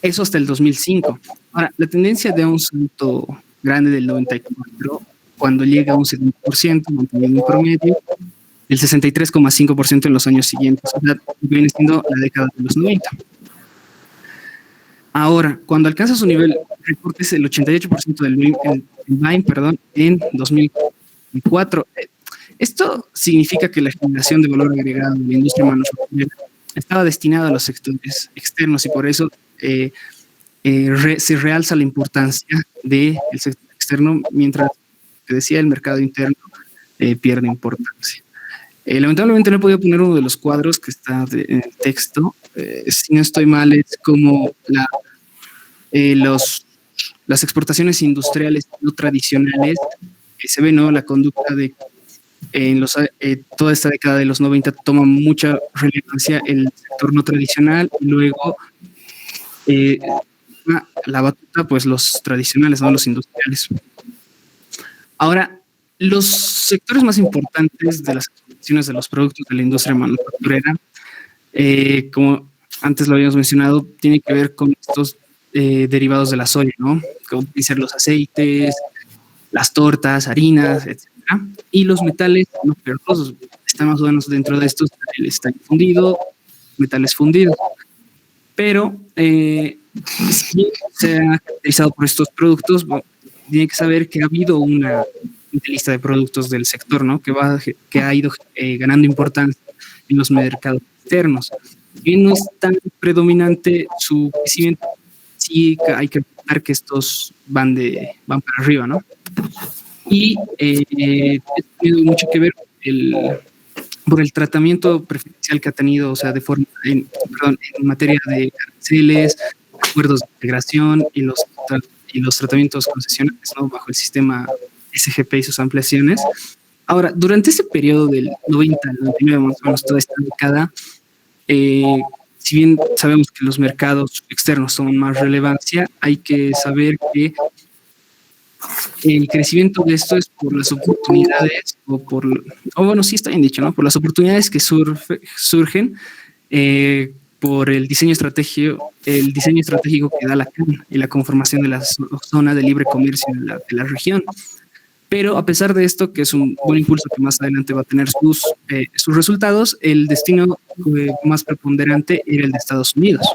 eso hasta el 2005. Ahora, la tendencia de un salto grande del 94, cuando llega a un 70%, manteniendo un promedio, el 63,5% en los años siguientes. O sea, viene siendo la década de los 90. Ahora, cuando alcanza su nivel, reportes el 88% del BIM, en 2004. Esto significa que la generación de valor agregado de la industria manufacturera estaba destinada a los sectores externos y por eso se realza la importancia del sector externo, mientras que decía el mercado interno pierde importancia. Lamentablemente no he podido poner uno de los cuadros que está en el texto. Si no estoy mal, es como las exportaciones industriales no tradicionales, que se ve, ¿no? La conducta de toda esta década de los 90 toma mucha relevancia el sector no tradicional, y luego la batuta, pues los tradicionales, ¿no? Los industriales. Ahora, los sectores más importantes de las exportaciones de los productos de la industria manufacturera, como antes lo habíamos mencionado, tiene que ver con estos derivados de la soya, ¿no? Como pueden ser los aceites, las tortas, harinas, etcétera. Y los metales no ferrosos están más o menos dentro de estos: el estaño fundido, metales fundidos. Pero si se ha caracterizado por estos productos, bueno, tiene que saber que ha habido una lista de productos del sector, ¿no? Que ha ido ganando importancia en los mercados externos. Y no es tan predominante su crecimiento, sí hay que notar que estos van para arriba, ¿no? Y tiene mucho que ver por el tratamiento preferencial que ha tenido, o sea, en materia de aranceles, acuerdos de integración y los tratamientos concesionales, ¿no? Bajo el sistema SGP y sus ampliaciones. Ahora, durante ese periodo del 90 al 99, más o menos toda esta década, si bien sabemos que los mercados externos son más relevancia, hay que saber que el crecimiento de esto es por las oportunidades, bueno, sí está bien dicho, ¿no? Por las oportunidades que surgen por el diseño estratégico que da la CAN y la conformación de la zona de libre comercio de la región. Pero a pesar de esto, que es un buen impulso que más adelante va a tener sus resultados, el destino más preponderante era el de Estados Unidos.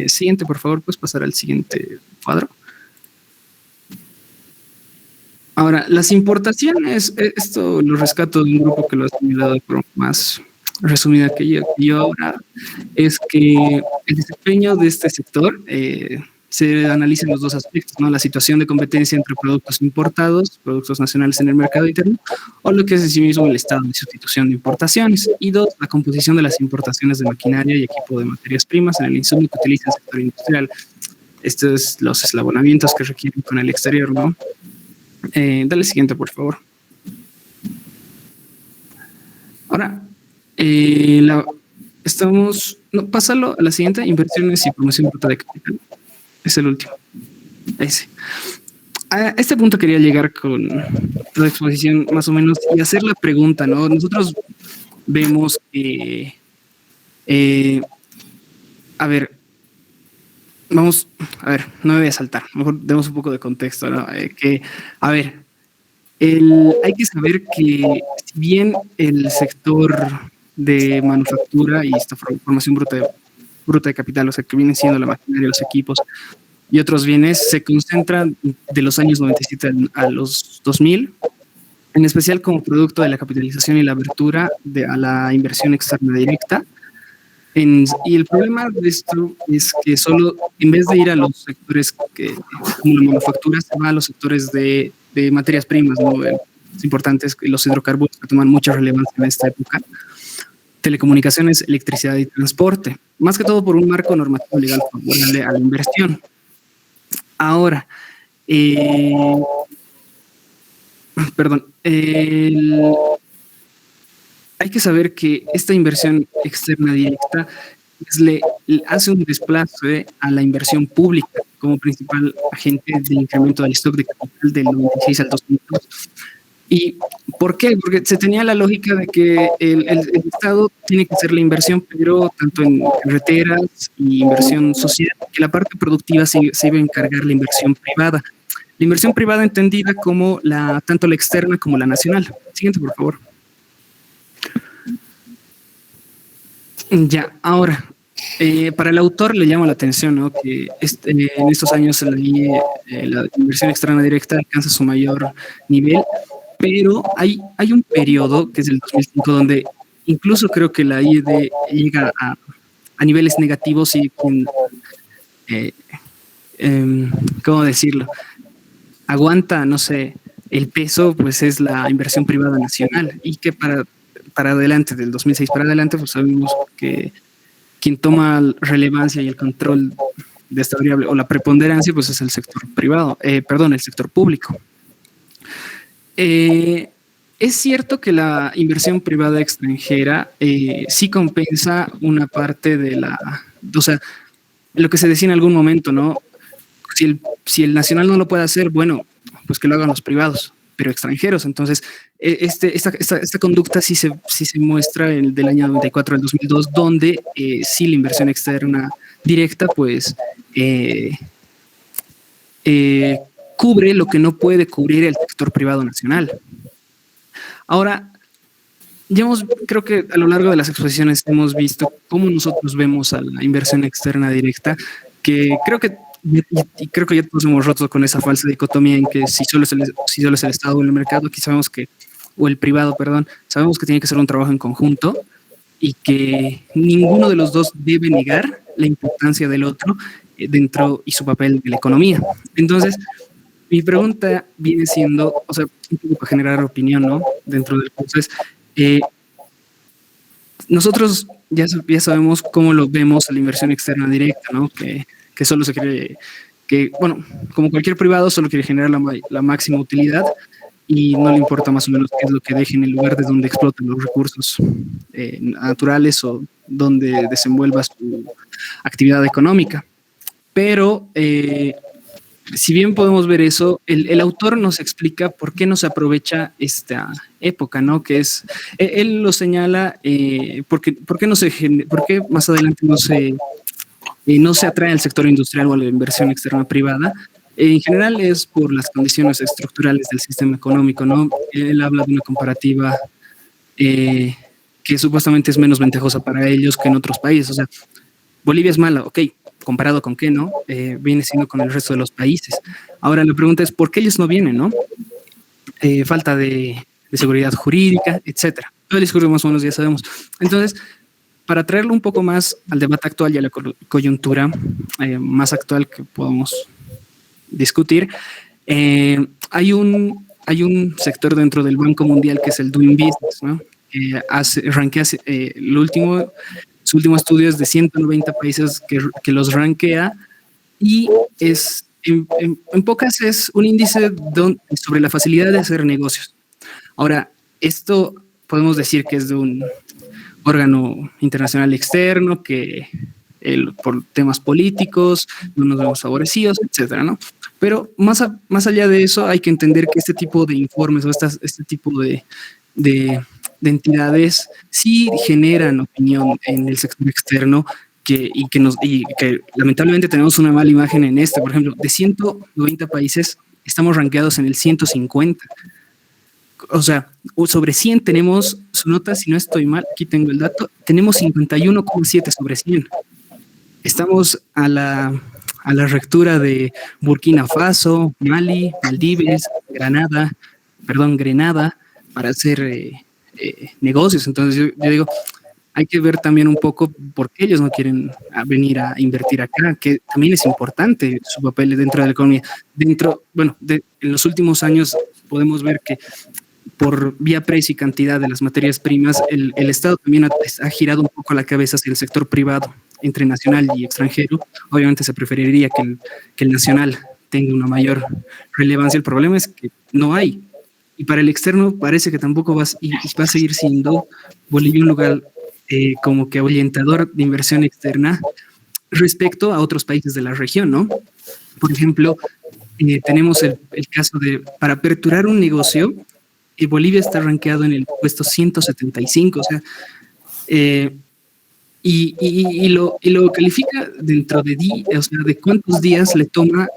Siguiente, por favor, puedes pasar al siguiente cuadro. Ahora, las importaciones, esto lo rescato de un grupo que lo ha asimilado de forma más resumida que yo ahora, es que el desempeño de este sector se analizan los dos aspectos, ¿no? La situación de competencia entre productos importados, productos nacionales en el mercado interno, o lo que es en sí mismo el estado de sustitución de importaciones. Y dos, la composición de las importaciones de maquinaria y equipo de materias primas en el insumo que utiliza el sector industrial. Estos son los eslabonamientos que requieren con el exterior, ¿no? Dale siguiente, por favor. Ahora, pásalo a la siguiente: inversiones y promoción bruta de capital. Es el último. Ese. A este punto quería llegar con la exposición más o menos y hacer la pregunta, ¿no? Nosotros vemos que, no me voy a saltar, mejor demos un poco de contexto, ¿no? Hay que saber que si bien el sector de manufactura y esta formación bruta de capital, o sea, que viene siendo la maquinaria, los equipos y otros bienes, se concentran de los años 97 a los 2000, en especial como producto de la capitalización y la abertura a la inversión externa directa. Y el problema de esto es que solo, en vez de ir a los sectores como la manufactura, se va a los sectores de materias primas, ¿no? Es importante los hidrocarburos, que toman mucha relevancia en esta época, telecomunicaciones, electricidad y transporte, más que todo por un marco normativo legal favorable a la inversión. Ahora, hay que saber que esta inversión externa directa hace un desplace a la inversión pública como principal agente de incremento del stock de capital del 96 al 2002. ¿Y por qué? Porque se tenía la lógica de que el Estado tiene que hacer la inversión, pero tanto en carreteras y inversión social, que la parte productiva se iba a encargar la inversión privada. La inversión privada entendida como tanto la externa como la nacional. Siguiente, por favor. Ya, ahora, para el autor le llama la atención, ¿no?, que en estos años la inversión externa directa alcanza su mayor nivel, pero hay un periodo, que es el 2005, donde incluso creo que la IED llega a niveles negativos y ¿cómo decirlo? Aguanta, no sé, el peso, pues es la inversión privada nacional, y que para adelante, del 2006 para adelante, pues sabemos que quien toma relevancia y el control de esta variable o la preponderancia, pues es el sector privado, el sector público. Es cierto que la inversión privada extranjera sí compensa una parte o sea, lo que se decía en algún momento, ¿no? Si el nacional no lo puede hacer, bueno, pues que lo hagan los privados, pero extranjeros. Entonces, esta conducta sí se muestra del año 94 al 2002, donde sí la inversión externa directa, pues, cubre lo que no puede cubrir el sector privado nacional. Ahora, creo que a lo largo de las exposiciones hemos visto cómo nosotros vemos a la inversión externa directa, que creo que ya todos hemos roto con esa falsa dicotomía en que si solo es el Estado o el mercado, aquí sabemos o el privado, perdón, sabemos que tiene que ser un trabajo en conjunto y que ninguno de los dos debe negar la importancia del otro dentro y su papel de la economía. Entonces, mi pregunta viene siendo, o sea, un poco para generar opinión, ¿no?, dentro del curso es, nosotros ya sabemos cómo lo vemos a la inversión externa directa, ¿no?, que solo se quiere, bueno, como cualquier privado, solo quiere generar la máxima utilidad y no le importa más o menos qué es lo que deje en el lugar de donde explotan los recursos naturales o donde desenvuelva su actividad económica. Pero, si bien podemos ver eso, el autor nos explica por qué no se aprovecha esta época, ¿no? Que es, él lo señala, por qué más adelante no se atrae al sector industrial o a la inversión externa privada. En general es por las condiciones estructurales del sistema económico, ¿no? Él habla de una comparativa que supuestamente es menos ventajosa para ellos que en otros países. O sea, Bolivia es mala, ok, ¿comparado con qué, no? Viene siendo con el resto de los países. Ahora la pregunta es, ¿por qué ellos no vienen, no? Falta de seguridad jurídica, etcétera. Todo el discurso más o menos ya sabemos. Entonces, para traerlo un poco más al debate actual y a la coyuntura más actual que podamos discutir, hay un sector dentro del Banco Mundial que es el Doing Business, ¿no? Rankea su último estudio es de 190 países que los rankea, y en pocas es un índice sobre la facilidad de hacer negocios. Ahora, esto podemos decir que es de un órgano internacional externo que por temas políticos no nos vemos favorecidos, etcétera, ¿no? Pero más allá de eso, hay que entender que este tipo de informes o este tipo de entidades sí generan opinión en el sector externo y que lamentablemente tenemos una mala imagen en Por ejemplo, de 190 países estamos rankeados en el 150. o sea, sobre 100 tenemos su nota, si no estoy mal, aquí tengo el dato, tenemos 51,7 sobre 100. Estamos a la rectura de Burkina Faso, Mali, Maldives, Grenada, para hacer negocios. Entonces yo digo, hay que ver también un poco por qué ellos no quieren venir a invertir acá, que también es importante su papel dentro de la economía. En los últimos años podemos ver que por vía precio y cantidad de las materias primas, el Estado también ha girado un poco la cabeza hacia el sector privado, entre nacional y extranjero. Obviamente se preferiría que el nacional tenga una mayor relevancia. El problema es que no hay. Y para el externo parece que tampoco va a seguir siendo Bolivia un lugar como que ahuyentador de inversión externa respecto a otros países de la región, ¿no? Por ejemplo, tenemos el caso de, para aperturar un negocio, Bolivia está rankeado en el puesto 175, o sea, y lo califica dentro o sea, de cuántos días le toma,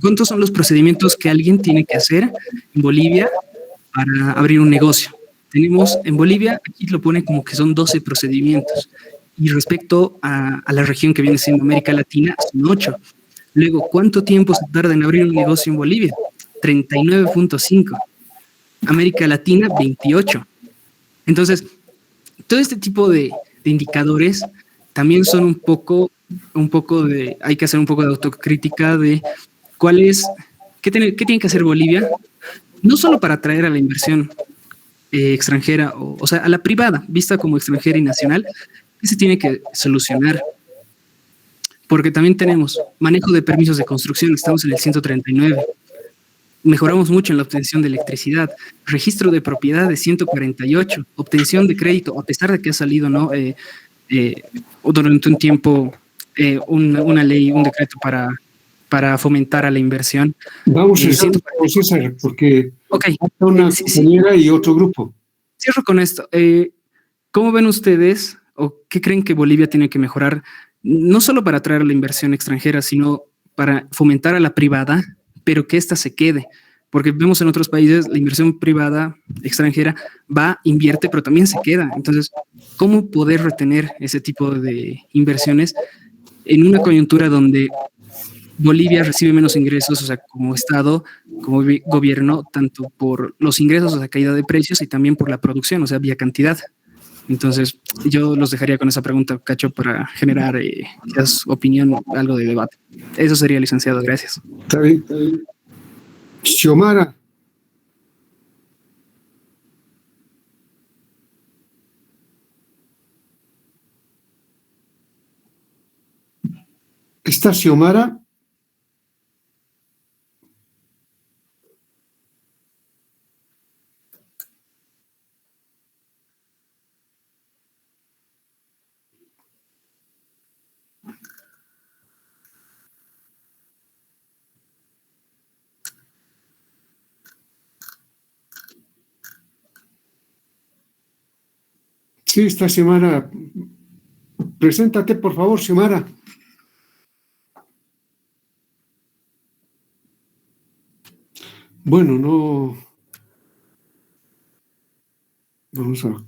cuántos son los procedimientos que alguien tiene que hacer en Bolivia para abrir un negocio. Tenemos en Bolivia, aquí lo pone como que son 12 procedimientos, y respecto a la región que viene siendo América Latina, son 8. Luego, ¿cuánto tiempo se tarda en abrir un negocio en Bolivia? 39.5. América Latina, 28. Entonces, todo este tipo de indicadores también son un poco de, hay que hacer un poco de autocrítica de qué tiene que hacer Bolivia, no solo para atraer a la inversión extranjera, o sea, a la privada, vista como extranjera y nacional, que se tiene que solucionar. Porque también tenemos manejo de permisos de construcción, estamos en el 139. Mejoramos mucho en la obtención de electricidad, registro de propiedades 148, obtención de crédito, a pesar de que ha salido, ¿no? Durante un tiempo una ley, un decreto para fomentar a la inversión. Vamos César, porque okay. Una compañera y otro grupo. Cierro con esto. ¿Cómo ven ustedes o qué creen que Bolivia tiene que mejorar, no solo para atraer la inversión extranjera, sino para fomentar a la privada, pero que ésta se quede? Porque vemos en otros países la inversión privada extranjera invierte, pero también se queda. Entonces, ¿cómo poder retener ese tipo de inversiones en una coyuntura donde Bolivia recibe menos ingresos, o sea, como Estado, como gobierno, tanto por los ingresos, o sea, caída de precios, y también por la producción, o sea, vía cantidad? Entonces, yo los dejaría con esa pregunta, Cacho, para generar opinión, algo de debate. Eso sería, licenciado. Gracias. Está bien. Xiomara. ¿Está Xiomara? Sí, está Xiomara. Preséntate, por favor, Xiomara. Bueno, no. Vamos a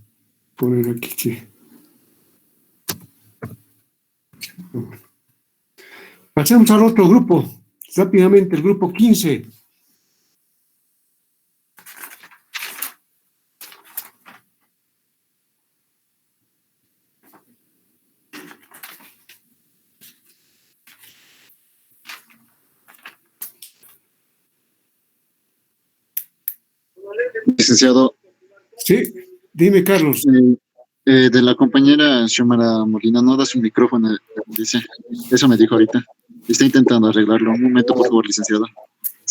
poner aquí que. Pasemos al otro grupo. Rápidamente, el grupo 15. Licenciado. Sí, dime, Carlos. De la compañera Xiomara Molina, no da su micrófono, dice. Eso me dijo ahorita. Está intentando arreglarlo. Un momento, por favor, licenciado.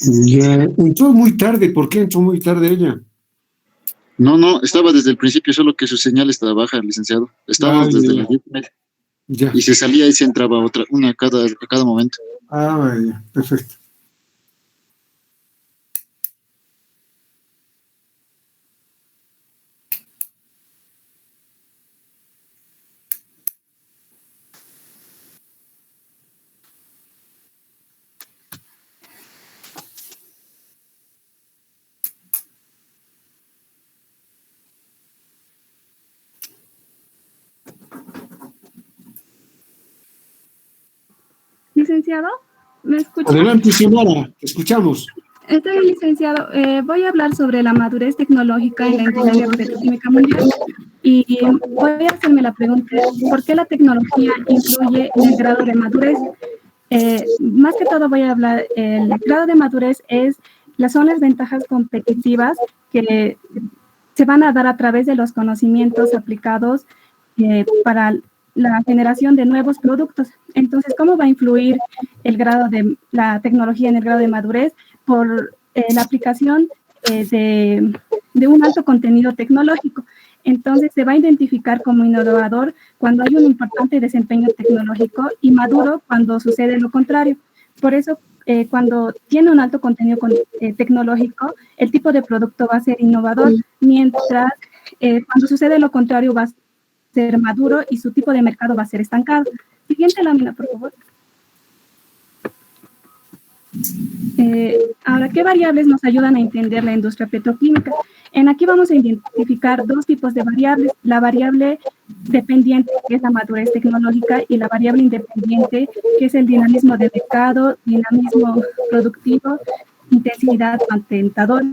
Ya, entró muy tarde. ¿Por qué entró muy tarde ella? No, estaba desde el principio, solo que su señal estaba baja, licenciado. Estábamos desde las 10:30. Ya. Y se salía y se entraba una a cada momento. Ya, perfecto. Licenciado, ¿me escucha? Adelante, Xiomara, te escuchamos. Estoy licenciado. Voy a hablar sobre la madurez tecnológica en la industria petroquímica mundial y voy a hacerme la pregunta, ¿por qué la tecnología influye en el grado de madurez? Más que todo voy a hablar, el grado de madurez son las ventajas competitivas que se van a dar a través de los conocimientos aplicados para la generación de nuevos productos. Entonces, ¿cómo va a influir el grado de la tecnología en el grado de madurez? Por la aplicación de un alto contenido tecnológico. Entonces, se va a identificar como innovador cuando hay un importante desempeño tecnológico y maduro cuando sucede lo contrario. Por eso, cuando tiene un alto contenido tecnológico, el tipo de producto va a ser innovador, mientras cuando sucede lo contrario va a ser maduro y su tipo de mercado va a ser estancado. Siguiente lámina, por favor. Ahora, ¿qué variables nos ayudan a entender la industria petroquímica? Aquí vamos a identificar dos tipos de variables, la variable dependiente, que es la madurez tecnológica, y la variable independiente, que es el dinamismo de mercado, dinamismo productivo, intensidad patentadora,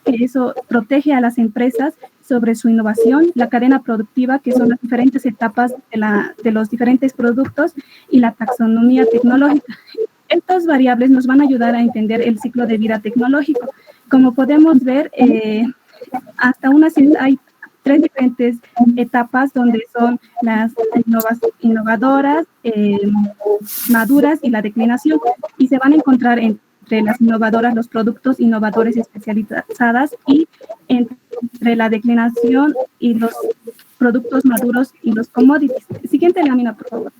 que eso protege a las empresas sobre su innovación, la cadena productiva, que son las diferentes etapas de los diferentes productos, y la taxonomía tecnológica. Estas variables nos van a ayudar a entender el ciclo de vida tecnológico. Como podemos ver, hasta hay 3 diferentes etapas donde son las innovadoras, maduras y la declinación. Y se van a encontrar entre las innovadoras los productos innovadores especializadas y entre la declinación y los productos maduros y los commodities. Siguiente lámina, por favor.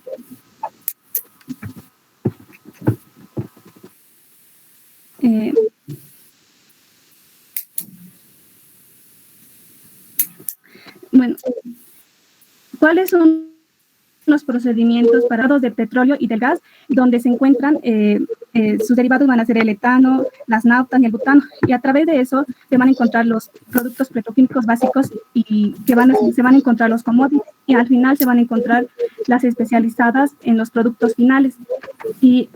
Bueno, ¿cuáles son los procedimientos parados de petróleo y del gas, donde se encuentran sus derivados van a ser el etano, las naftas y el butano, y a través de eso se van a encontrar los productos petroquímicos básicos y se van a encontrar los commodities, y al final se van a encontrar las especializadas en los productos finales. Y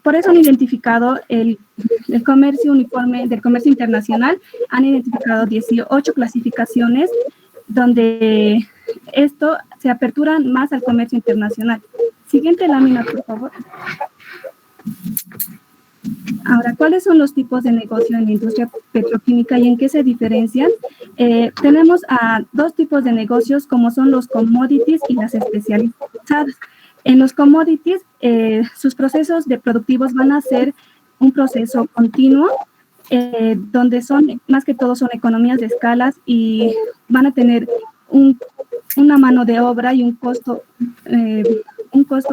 por eso han identificado el comercio uniforme del comercio internacional, han identificado 18 clasificaciones donde esto se apertura más al comercio internacional. Siguiente lámina, por favor. Ahora, ¿cuáles son los tipos de negocio en la industria petroquímica y en qué se diferencian? Tenemos a 2 tipos de negocios, como son los commodities y las especializadas. En los commodities, sus procesos de productivos van a ser un proceso continuo, donde más que todo son economías de escalas y van a tener una mano de obra y un costo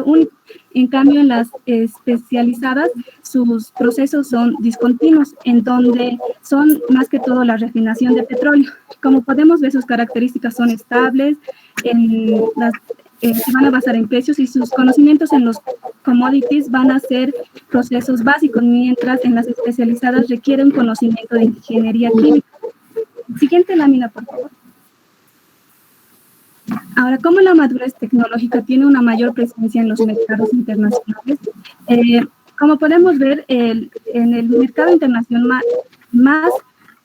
único. En cambio, en las especializadas, sus procesos son discontinuos, en donde son más que todo la refinación de petróleo. Como podemos ver, sus características son estables, se van a basar en precios, y sus conocimientos en los commodities van a ser procesos básicos, mientras en las especializadas requieren conocimiento de ingeniería química. Siguiente lámina, por favor. Ahora, ¿cómo la madurez tecnológica tiene una mayor presencia en los mercados internacionales? Como podemos ver, en el mercado internacional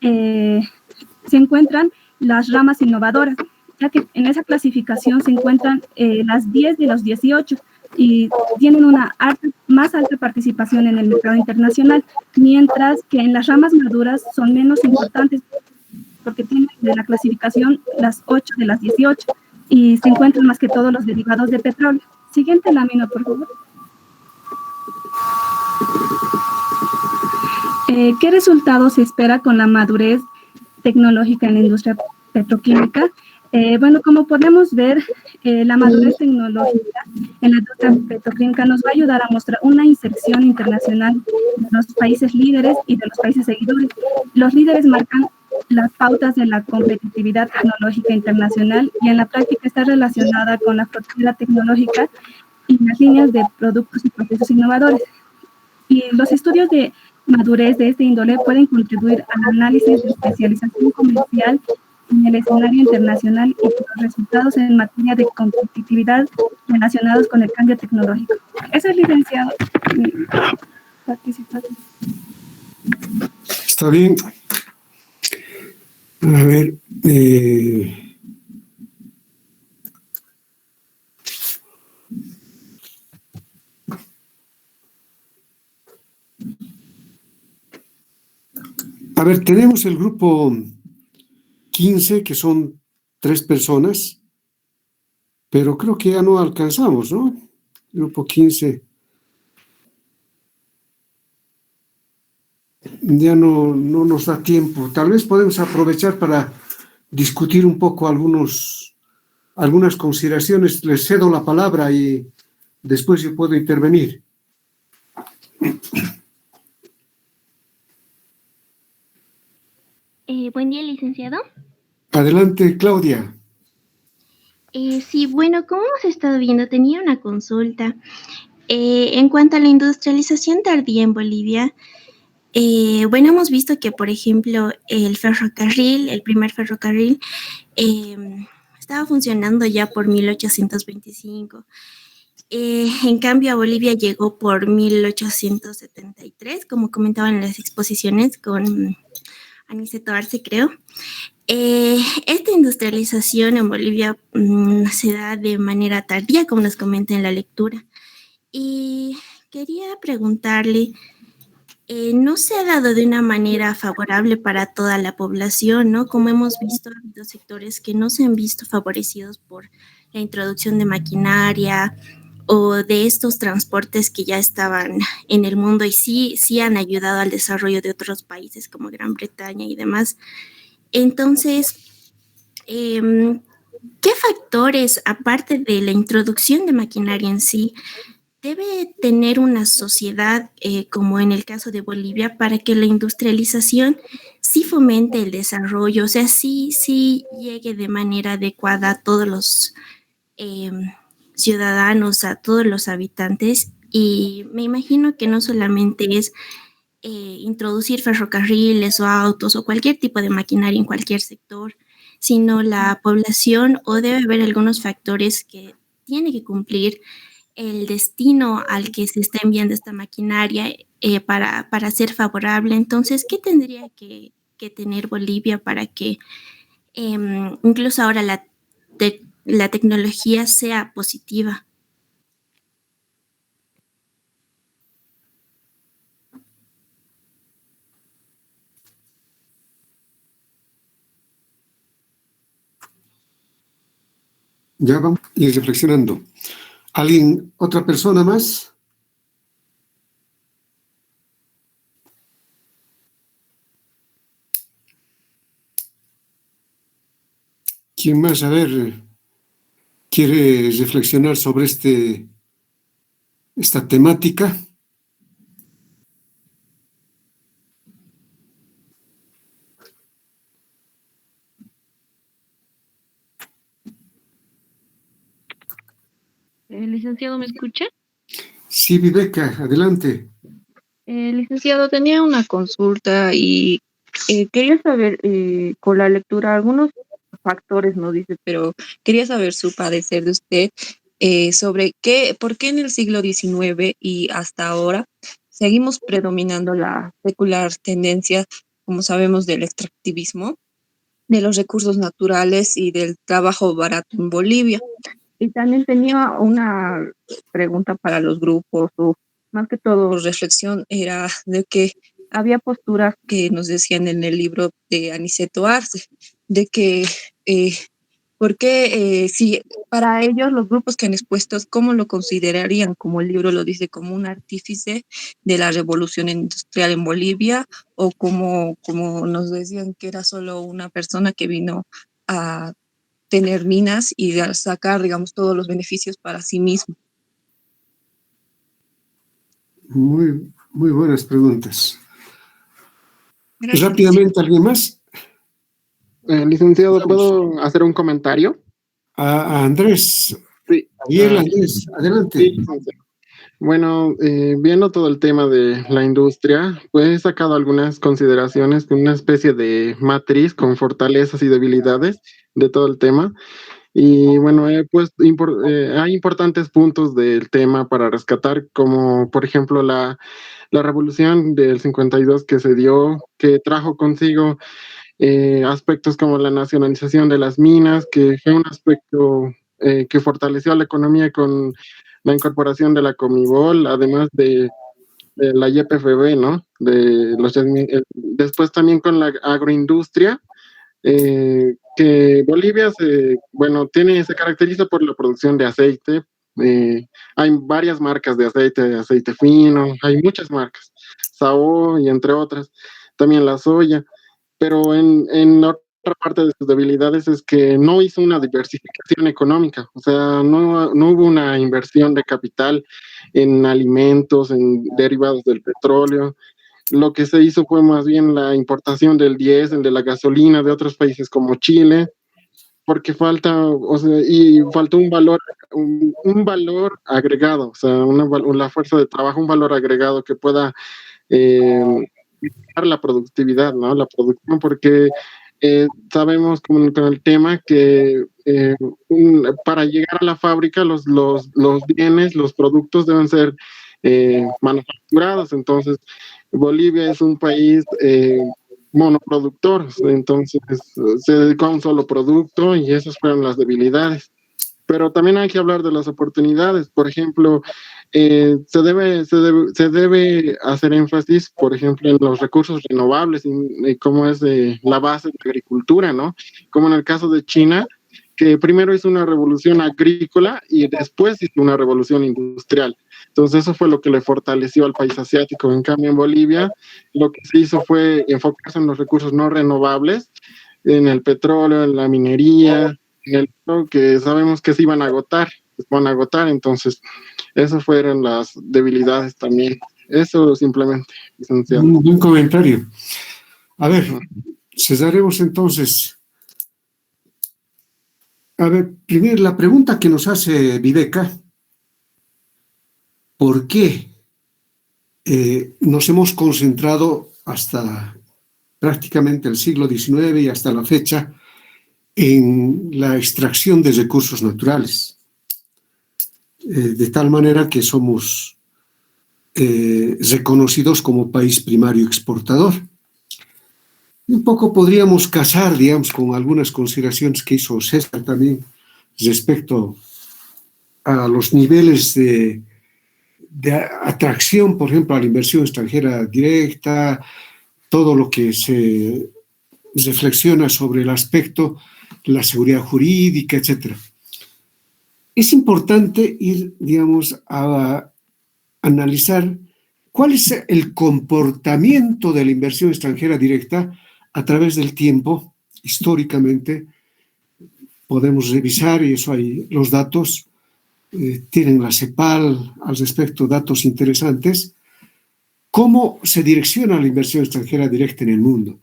se encuentran las ramas innovadoras, ya que en esa clasificación se encuentran las 10 de los 18 y tienen una más alta participación en el mercado internacional, mientras que en las ramas maduras son menos importantes porque tienen de la clasificación las 8 de las 18 y se encuentran más que todos los derivados de petróleo. Siguiente lámina, por favor. ¿Qué resultados se espera con la madurez tecnológica en la industria petroquímica? Bueno, como podemos ver, la madurez tecnológica en la industria petroquímica nos va a ayudar a mostrar una inserción internacional de los países líderes y de los países seguidores. Los líderes marcan las pautas de la competitividad tecnológica internacional y en la práctica está relacionada con la frontera tecnológica y las líneas de productos y procesos innovadores. Y los estudios de madurez de este índole pueden contribuir al análisis de especialización comercial en el escenario internacional y por los resultados en materia de competitividad relacionados con el cambio tecnológico. Eso es, licenciado. Mi participación. Está bien. A ver. A ver, tenemos el grupo 15, que son 3 personas, pero creo que ya no alcanzamos, ¿no? Grupo 15. Ya no nos da tiempo. Tal vez podemos aprovechar para discutir un poco algunas consideraciones. Les cedo la palabra y después yo puedo intervenir. Buen día, licenciado. Adelante, Claudia. Sí, bueno, como hemos estado viendo, tenía una consulta. En cuanto a la industrialización tardía en Bolivia, bueno, hemos visto que, por ejemplo, el primer ferrocarril, estaba funcionando ya por 1825. En cambio, a Bolivia llegó por 1873, como comentaban en las exposiciones con Aniceto Arce, creo. Esta industrialización en Bolivia se da de manera tardía, como nos comenta en la lectura. Y quería preguntarle, no se ha dado de una manera favorable para toda la población, ¿no? Como hemos visto, ha habido sectores que no se han visto favorecidos por la introducción de maquinaria o de estos transportes que ya estaban en el mundo y sí han ayudado al desarrollo de otros países como Gran Bretaña y demás. Entonces, ¿qué factores, aparte de la introducción de maquinaria en sí, debe tener una sociedad, como en el caso de Bolivia, para que la industrialización sí fomente el desarrollo, o sea, sí llegue de manera adecuada a todos los ciudadanos, a todos los habitantes? Y me imagino que no solamente es introducir ferrocarriles o autos o cualquier tipo de maquinaria en cualquier sector, sino la población, o debe haber algunos factores que tiene que cumplir el destino al que se está enviando esta maquinaria para ser favorable. Entonces, ¿qué tendría que tener Bolivia para que incluso ahora la tecnología sea positiva? Ya vamos a ir reflexionando. ¿Otra persona más? ¿Quién más? A ver, ¿quiere reflexionar sobre esta temática? Licenciado, ¿me escucha? Sí, Viveca, adelante. Licenciado, tenía una consulta y quería saber, con la lectura, algunos factores no dice, pero quería saber su parecer de usted sobre por qué en el siglo XIX y hasta ahora seguimos predominando la secular tendencia, como sabemos, del extractivismo, de los recursos naturales y del trabajo barato en Bolivia. Y también tenía una pregunta para los grupos, o más que todo reflexión, era de que había posturas que nos decían en el libro de Aniceto Arce, de que, ¿por qué si para ellos los grupos que han expuesto, cómo lo considerarían, como el libro lo dice, como un artífice de la revolución industrial en Bolivia, o como nos decían que era solo una persona que vino a tener minas y a sacar, digamos, todos los beneficios para sí mismo? Muy, muy buenas preguntas. Gracias. Rápidamente, ¿alguien más? Licenciado, ¿puedo hacer un comentario? A Andrés. Sí. Andrés, adelante. Sí, licenciado. Bueno, viendo todo el tema de la industria, pues he sacado algunas consideraciones de una especie de matriz con fortalezas y debilidades de todo el tema. Y bueno, hay importantes puntos del tema para rescatar, como por ejemplo la revolución del 52 que se dio, que trajo consigo aspectos como la nacionalización de las minas, que fue un aspecto que fortaleció la economía con la incorporación de la Comibol, además de la YPFB, ¿no? Después también con la agroindustria, que Bolivia se caracteriza por la producción de aceite. Hay varias marcas de aceite fino, hay muchas marcas, Sao y entre otras, también la soya, pero en la otra parte de sus debilidades es que no hizo una diversificación económica, o sea, no hubo una inversión de capital en alimentos, en derivados del petróleo. Lo que se hizo fue más bien la importación del diésel, de la gasolina de otros países como Chile, porque faltó un valor agregado, o sea, la fuerza de trabajo, un valor agregado que pueda eh, la productividad, ¿no? La producción, porque sabemos con el tema que para llegar a la fábrica los bienes, los productos deben ser manufacturados. Entonces, Bolivia es un país monoproductor, entonces se dedicó a un solo producto y esas fueron las debilidades. Pero también hay que hablar de las oportunidades. Por ejemplo, se debe hacer énfasis, por ejemplo, en los recursos renovables y cómo es la base de la agricultura, ¿no? Como en el caso de China, que primero hizo una revolución agrícola y después hizo una revolución industrial. Entonces eso fue lo que le fortaleció al país asiático. En cambio, en Bolivia, lo que se hizo fue enfocarse en los recursos no renovables, en el petróleo, en la minería, que sabemos que se iban a agotar, entonces esas fueron las debilidades también. Eso simplemente, licenciado. Un buen comentario. A ver, cesaremos entonces. A ver, primero la pregunta que nos hace Viveca, ¿por qué nos hemos concentrado hasta prácticamente el siglo XIX y hasta la fecha en la extracción de recursos naturales? De tal manera que somos reconocidos como país primario exportador. Un poco podríamos casar, digamos, con algunas consideraciones que hizo César también respecto a los niveles de atracción, por ejemplo, a la inversión extranjera directa, todo lo que se reflexiona sobre el aspecto, la seguridad jurídica, etc. Es importante ir, digamos, a analizar cuál es el comportamiento de la inversión extranjera directa a través del tiempo. Históricamente podemos revisar, y eso hay los datos, tienen la CEPAL al respecto datos interesantes, cómo se direcciona la inversión extranjera directa en el mundo.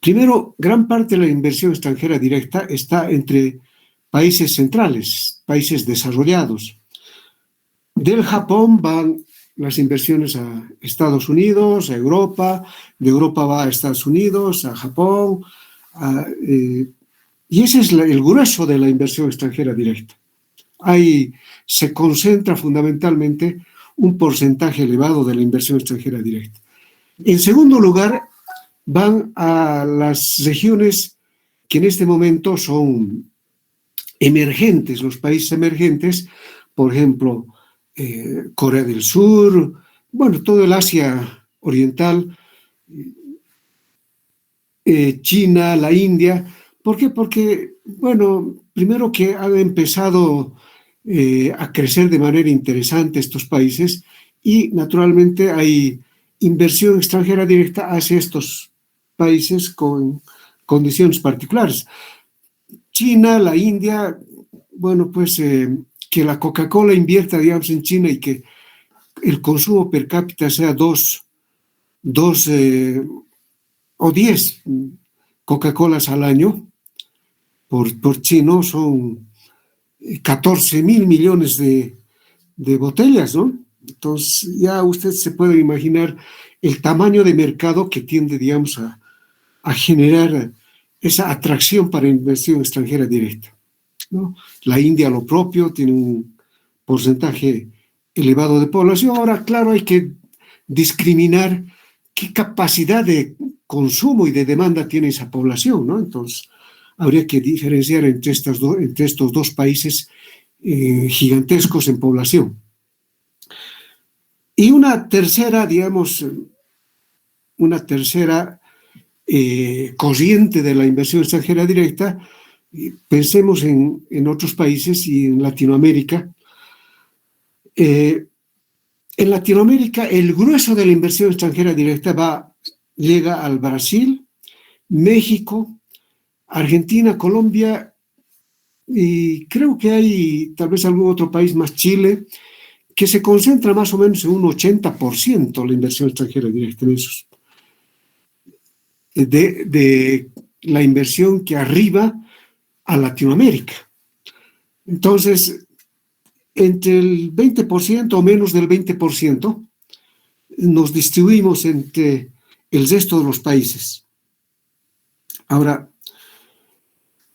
Primero, gran parte de la inversión extranjera directa está entre países centrales, países desarrollados. Del Japón van las inversiones a Estados Unidos, a Europa, de Europa va a Estados Unidos, a Japón, y ese es el grueso de la inversión extranjera directa. Ahí se concentra fundamentalmente un porcentaje elevado de la inversión extranjera directa. En segundo lugar, van a las regiones que en este momento son emergentes, los países emergentes, por ejemplo, Corea del Sur, bueno, todo el Asia Oriental, China, la India. ¿Por qué? Porque, bueno, primero que han empezado a crecer de manera interesante estos países y naturalmente hay inversión extranjera directa hacia estos países con condiciones particulares. China, la India, bueno, pues que la Coca-Cola invierta, digamos, en China y que el consumo per cápita sea 2 o 10 Coca-Colas al año por chino, son 14.000 millones de botellas, ¿no? Entonces ya usted se puede imaginar el tamaño de mercado que tiende, digamos, a generar esa atracción para inversión extranjera directa, ¿no? La India lo propio, tiene un porcentaje elevado de población. Ahora, claro, hay que discriminar qué capacidad de consumo y de demanda tiene esa población, ¿no? Entonces, habría que diferenciar entre estos dos países gigantescos en población. Y una tercera, digamos, corriente de la inversión extranjera directa, pensemos en otros países y en Latinoamérica. En Latinoamérica, el grueso de la inversión extranjera directa llega al Brasil, México, Argentina, Colombia, y creo que hay tal vez algún otro país más, Chile, que se concentra más o menos en un 80% la inversión extranjera directa en esos. De la inversión que arriba a Latinoamérica. Entonces, entre el 20% o menos del 20% nos distribuimos entre el resto de los países. Ahora,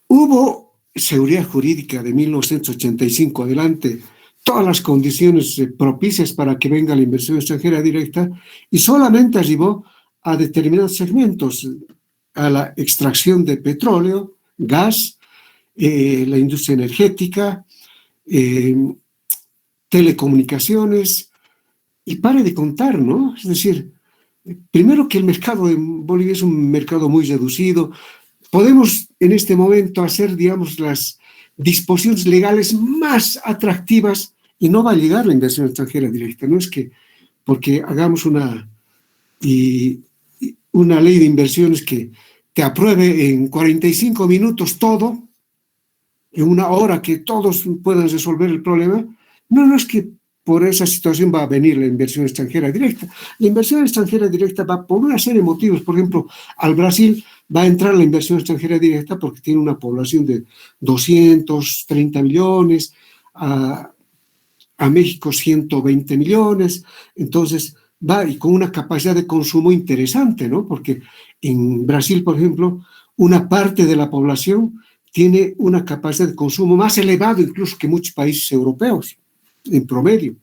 hubo seguridad jurídica de 1985 adelante, todas las condiciones propicias para que venga la inversión extranjera directa, y solamente arribó a determinados segmentos, a la extracción de petróleo, gas, la industria energética, telecomunicaciones, y pare de contar, ¿no? Es decir, primero que el mercado en Bolivia es un mercado muy reducido. Podemos en este momento hacer, digamos, las disposiciones legales más atractivas y no va a llegar la inversión extranjera directa. No es que porque hagamos una ley de inversiones que te apruebe en 45 minutos todo, en una hora que todos puedan resolver el problema. No es que por esa situación va a venir la inversión extranjera directa. La inversión extranjera directa va por una serie de motivos. Por ejemplo, al Brasil va a entrar la inversión extranjera directa porque tiene una población de 230 millones, a México 120 millones, entonces va y con una capacidad de consumo interesante, ¿no? Porque en Brasil, por ejemplo, una parte de la población tiene una capacidad de consumo más elevado incluso que muchos países europeos, en promedio.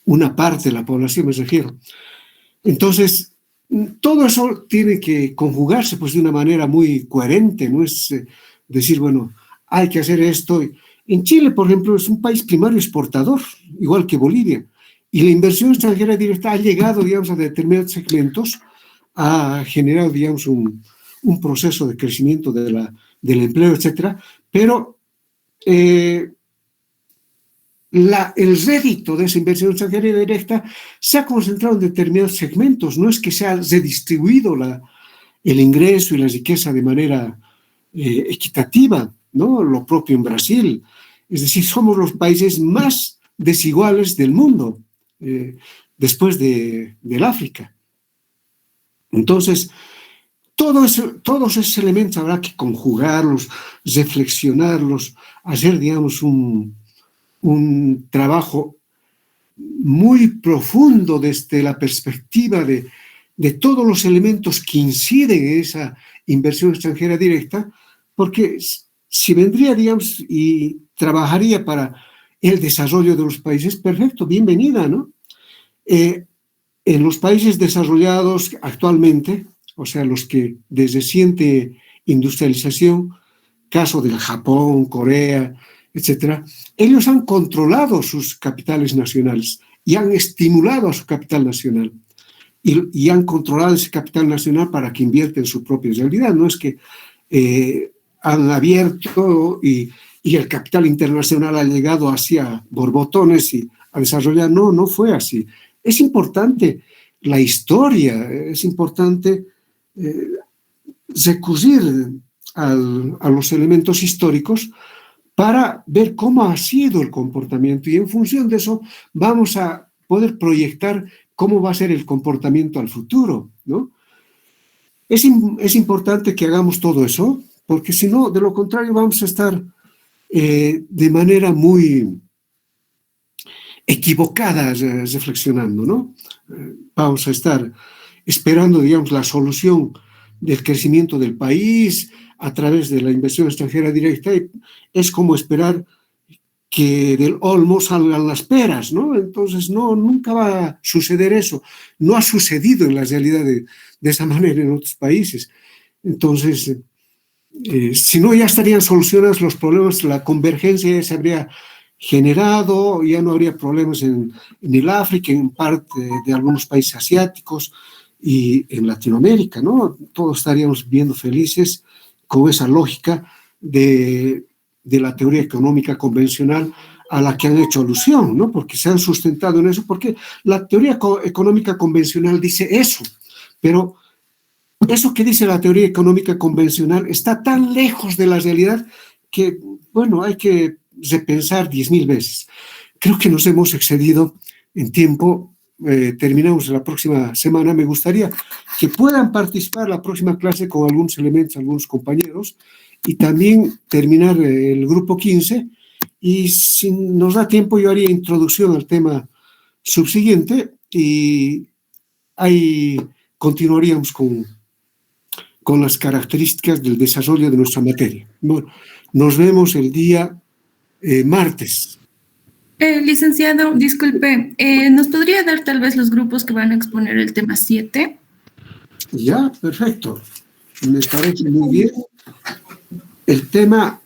Una parte de la población, me refiero. Entonces, todo eso tiene que conjugarse pues, de una manera muy coherente, no es decir, bueno, hay que hacer esto. En Chile, por ejemplo, es un país primario exportador, igual que Bolivia, y la inversión extranjera directa ha llegado, digamos, a determinados segmentos, ha generado, digamos, un proceso de crecimiento del empleo, etcétera, pero el rédito de esa inversión extranjera directa se ha concentrado en determinados segmentos, no es que se ha redistribuido el ingreso y la riqueza de manera equitativa, ¿no? Lo propio en Brasil, es decir, somos los países más desiguales del mundo, después del África. Entonces, todos esos elementos habrá que conjugarlos, reflexionarlos, hacer, digamos, un trabajo muy profundo desde la perspectiva de todos los elementos que inciden en esa inversión extranjera directa, porque si vendría, digamos, y trabajaría para el desarrollo de los países, perfecto, bienvenida, ¿no? En los países desarrollados actualmente, o sea, los que de reciente industrialización, caso del Japón, Corea, etcétera, ellos han controlado sus capitales nacionales y han estimulado a su capital nacional y han controlado ese capital nacional para que invierta en su propia realidad. No es que han abierto y el capital internacional ha llegado hacia borbotones y a desarrollar. No fue así. Es importante la historia, es importante recurrir a los elementos históricos para ver cómo ha sido el comportamiento y en función de eso vamos a poder proyectar cómo va a ser el comportamiento al futuro, ¿no? Es importante que hagamos todo eso, porque si no, de lo contrario vamos a estar de manera muy equivocadas reflexionando, ¿no? Vamos a estar esperando, digamos, la solución del crecimiento del país a través de la inversión extranjera directa. Y es como esperar que del olmo salgan las peras, ¿no? Entonces, no, nunca va a suceder eso. No ha sucedido en la realidad de esa manera en otros países. Entonces, si no, ya estarían solucionados los problemas, la convergencia ya se habría generado, ya no habría problemas en el África, en parte de algunos países asiáticos y en Latinoamérica, ¿no? Todos estaríamos viviendo felices con esa lógica de la teoría económica convencional a la que han hecho alusión, ¿no? Porque se han sustentado en eso, porque la teoría económica convencional dice eso, pero eso que dice la teoría económica convencional está tan lejos de la realidad que, bueno, hay que repensar 10.000 veces. Creo que nos hemos excedido en tiempo. Terminamos la próxima semana. Me gustaría que puedan participar la próxima clase con algunos elementos, algunos compañeros, y también terminar el grupo 15. Y si nos da tiempo, yo haría introducción al tema subsiguiente y ahí continuaríamos con las características del desarrollo de nuestra materia. Bueno, nos vemos el día martes. Licenciado, disculpe, ¿nos podría dar tal vez los grupos que van a exponer el tema 7? Ya, perfecto. Me parece muy bien. El tema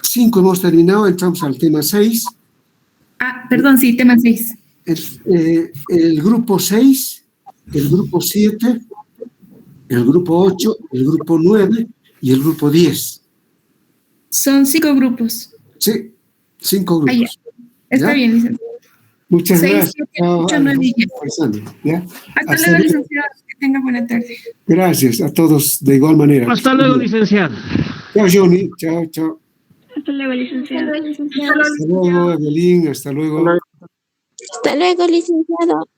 5 hemos terminado, entramos al tema 6. Ah, perdón, sí, tema 6. El grupo 6, el grupo 7, el grupo 8, el grupo 9 y el grupo 10. Son 5 grupos. Sí, 5 grupos. Ah, ya. Está bien, licenciado. Muchas 6, gracias. 7, 8, 9 y 10. ¿Ya? Hasta luego, licenciado. Que tenga buena tarde. Gracias a todos de igual manera. Hasta luego, licenciado. Chao, Johnny. Chao, chao. Hasta luego, licenciado. Hasta luego, Evelyn. Hasta luego. Hasta luego, licenciado.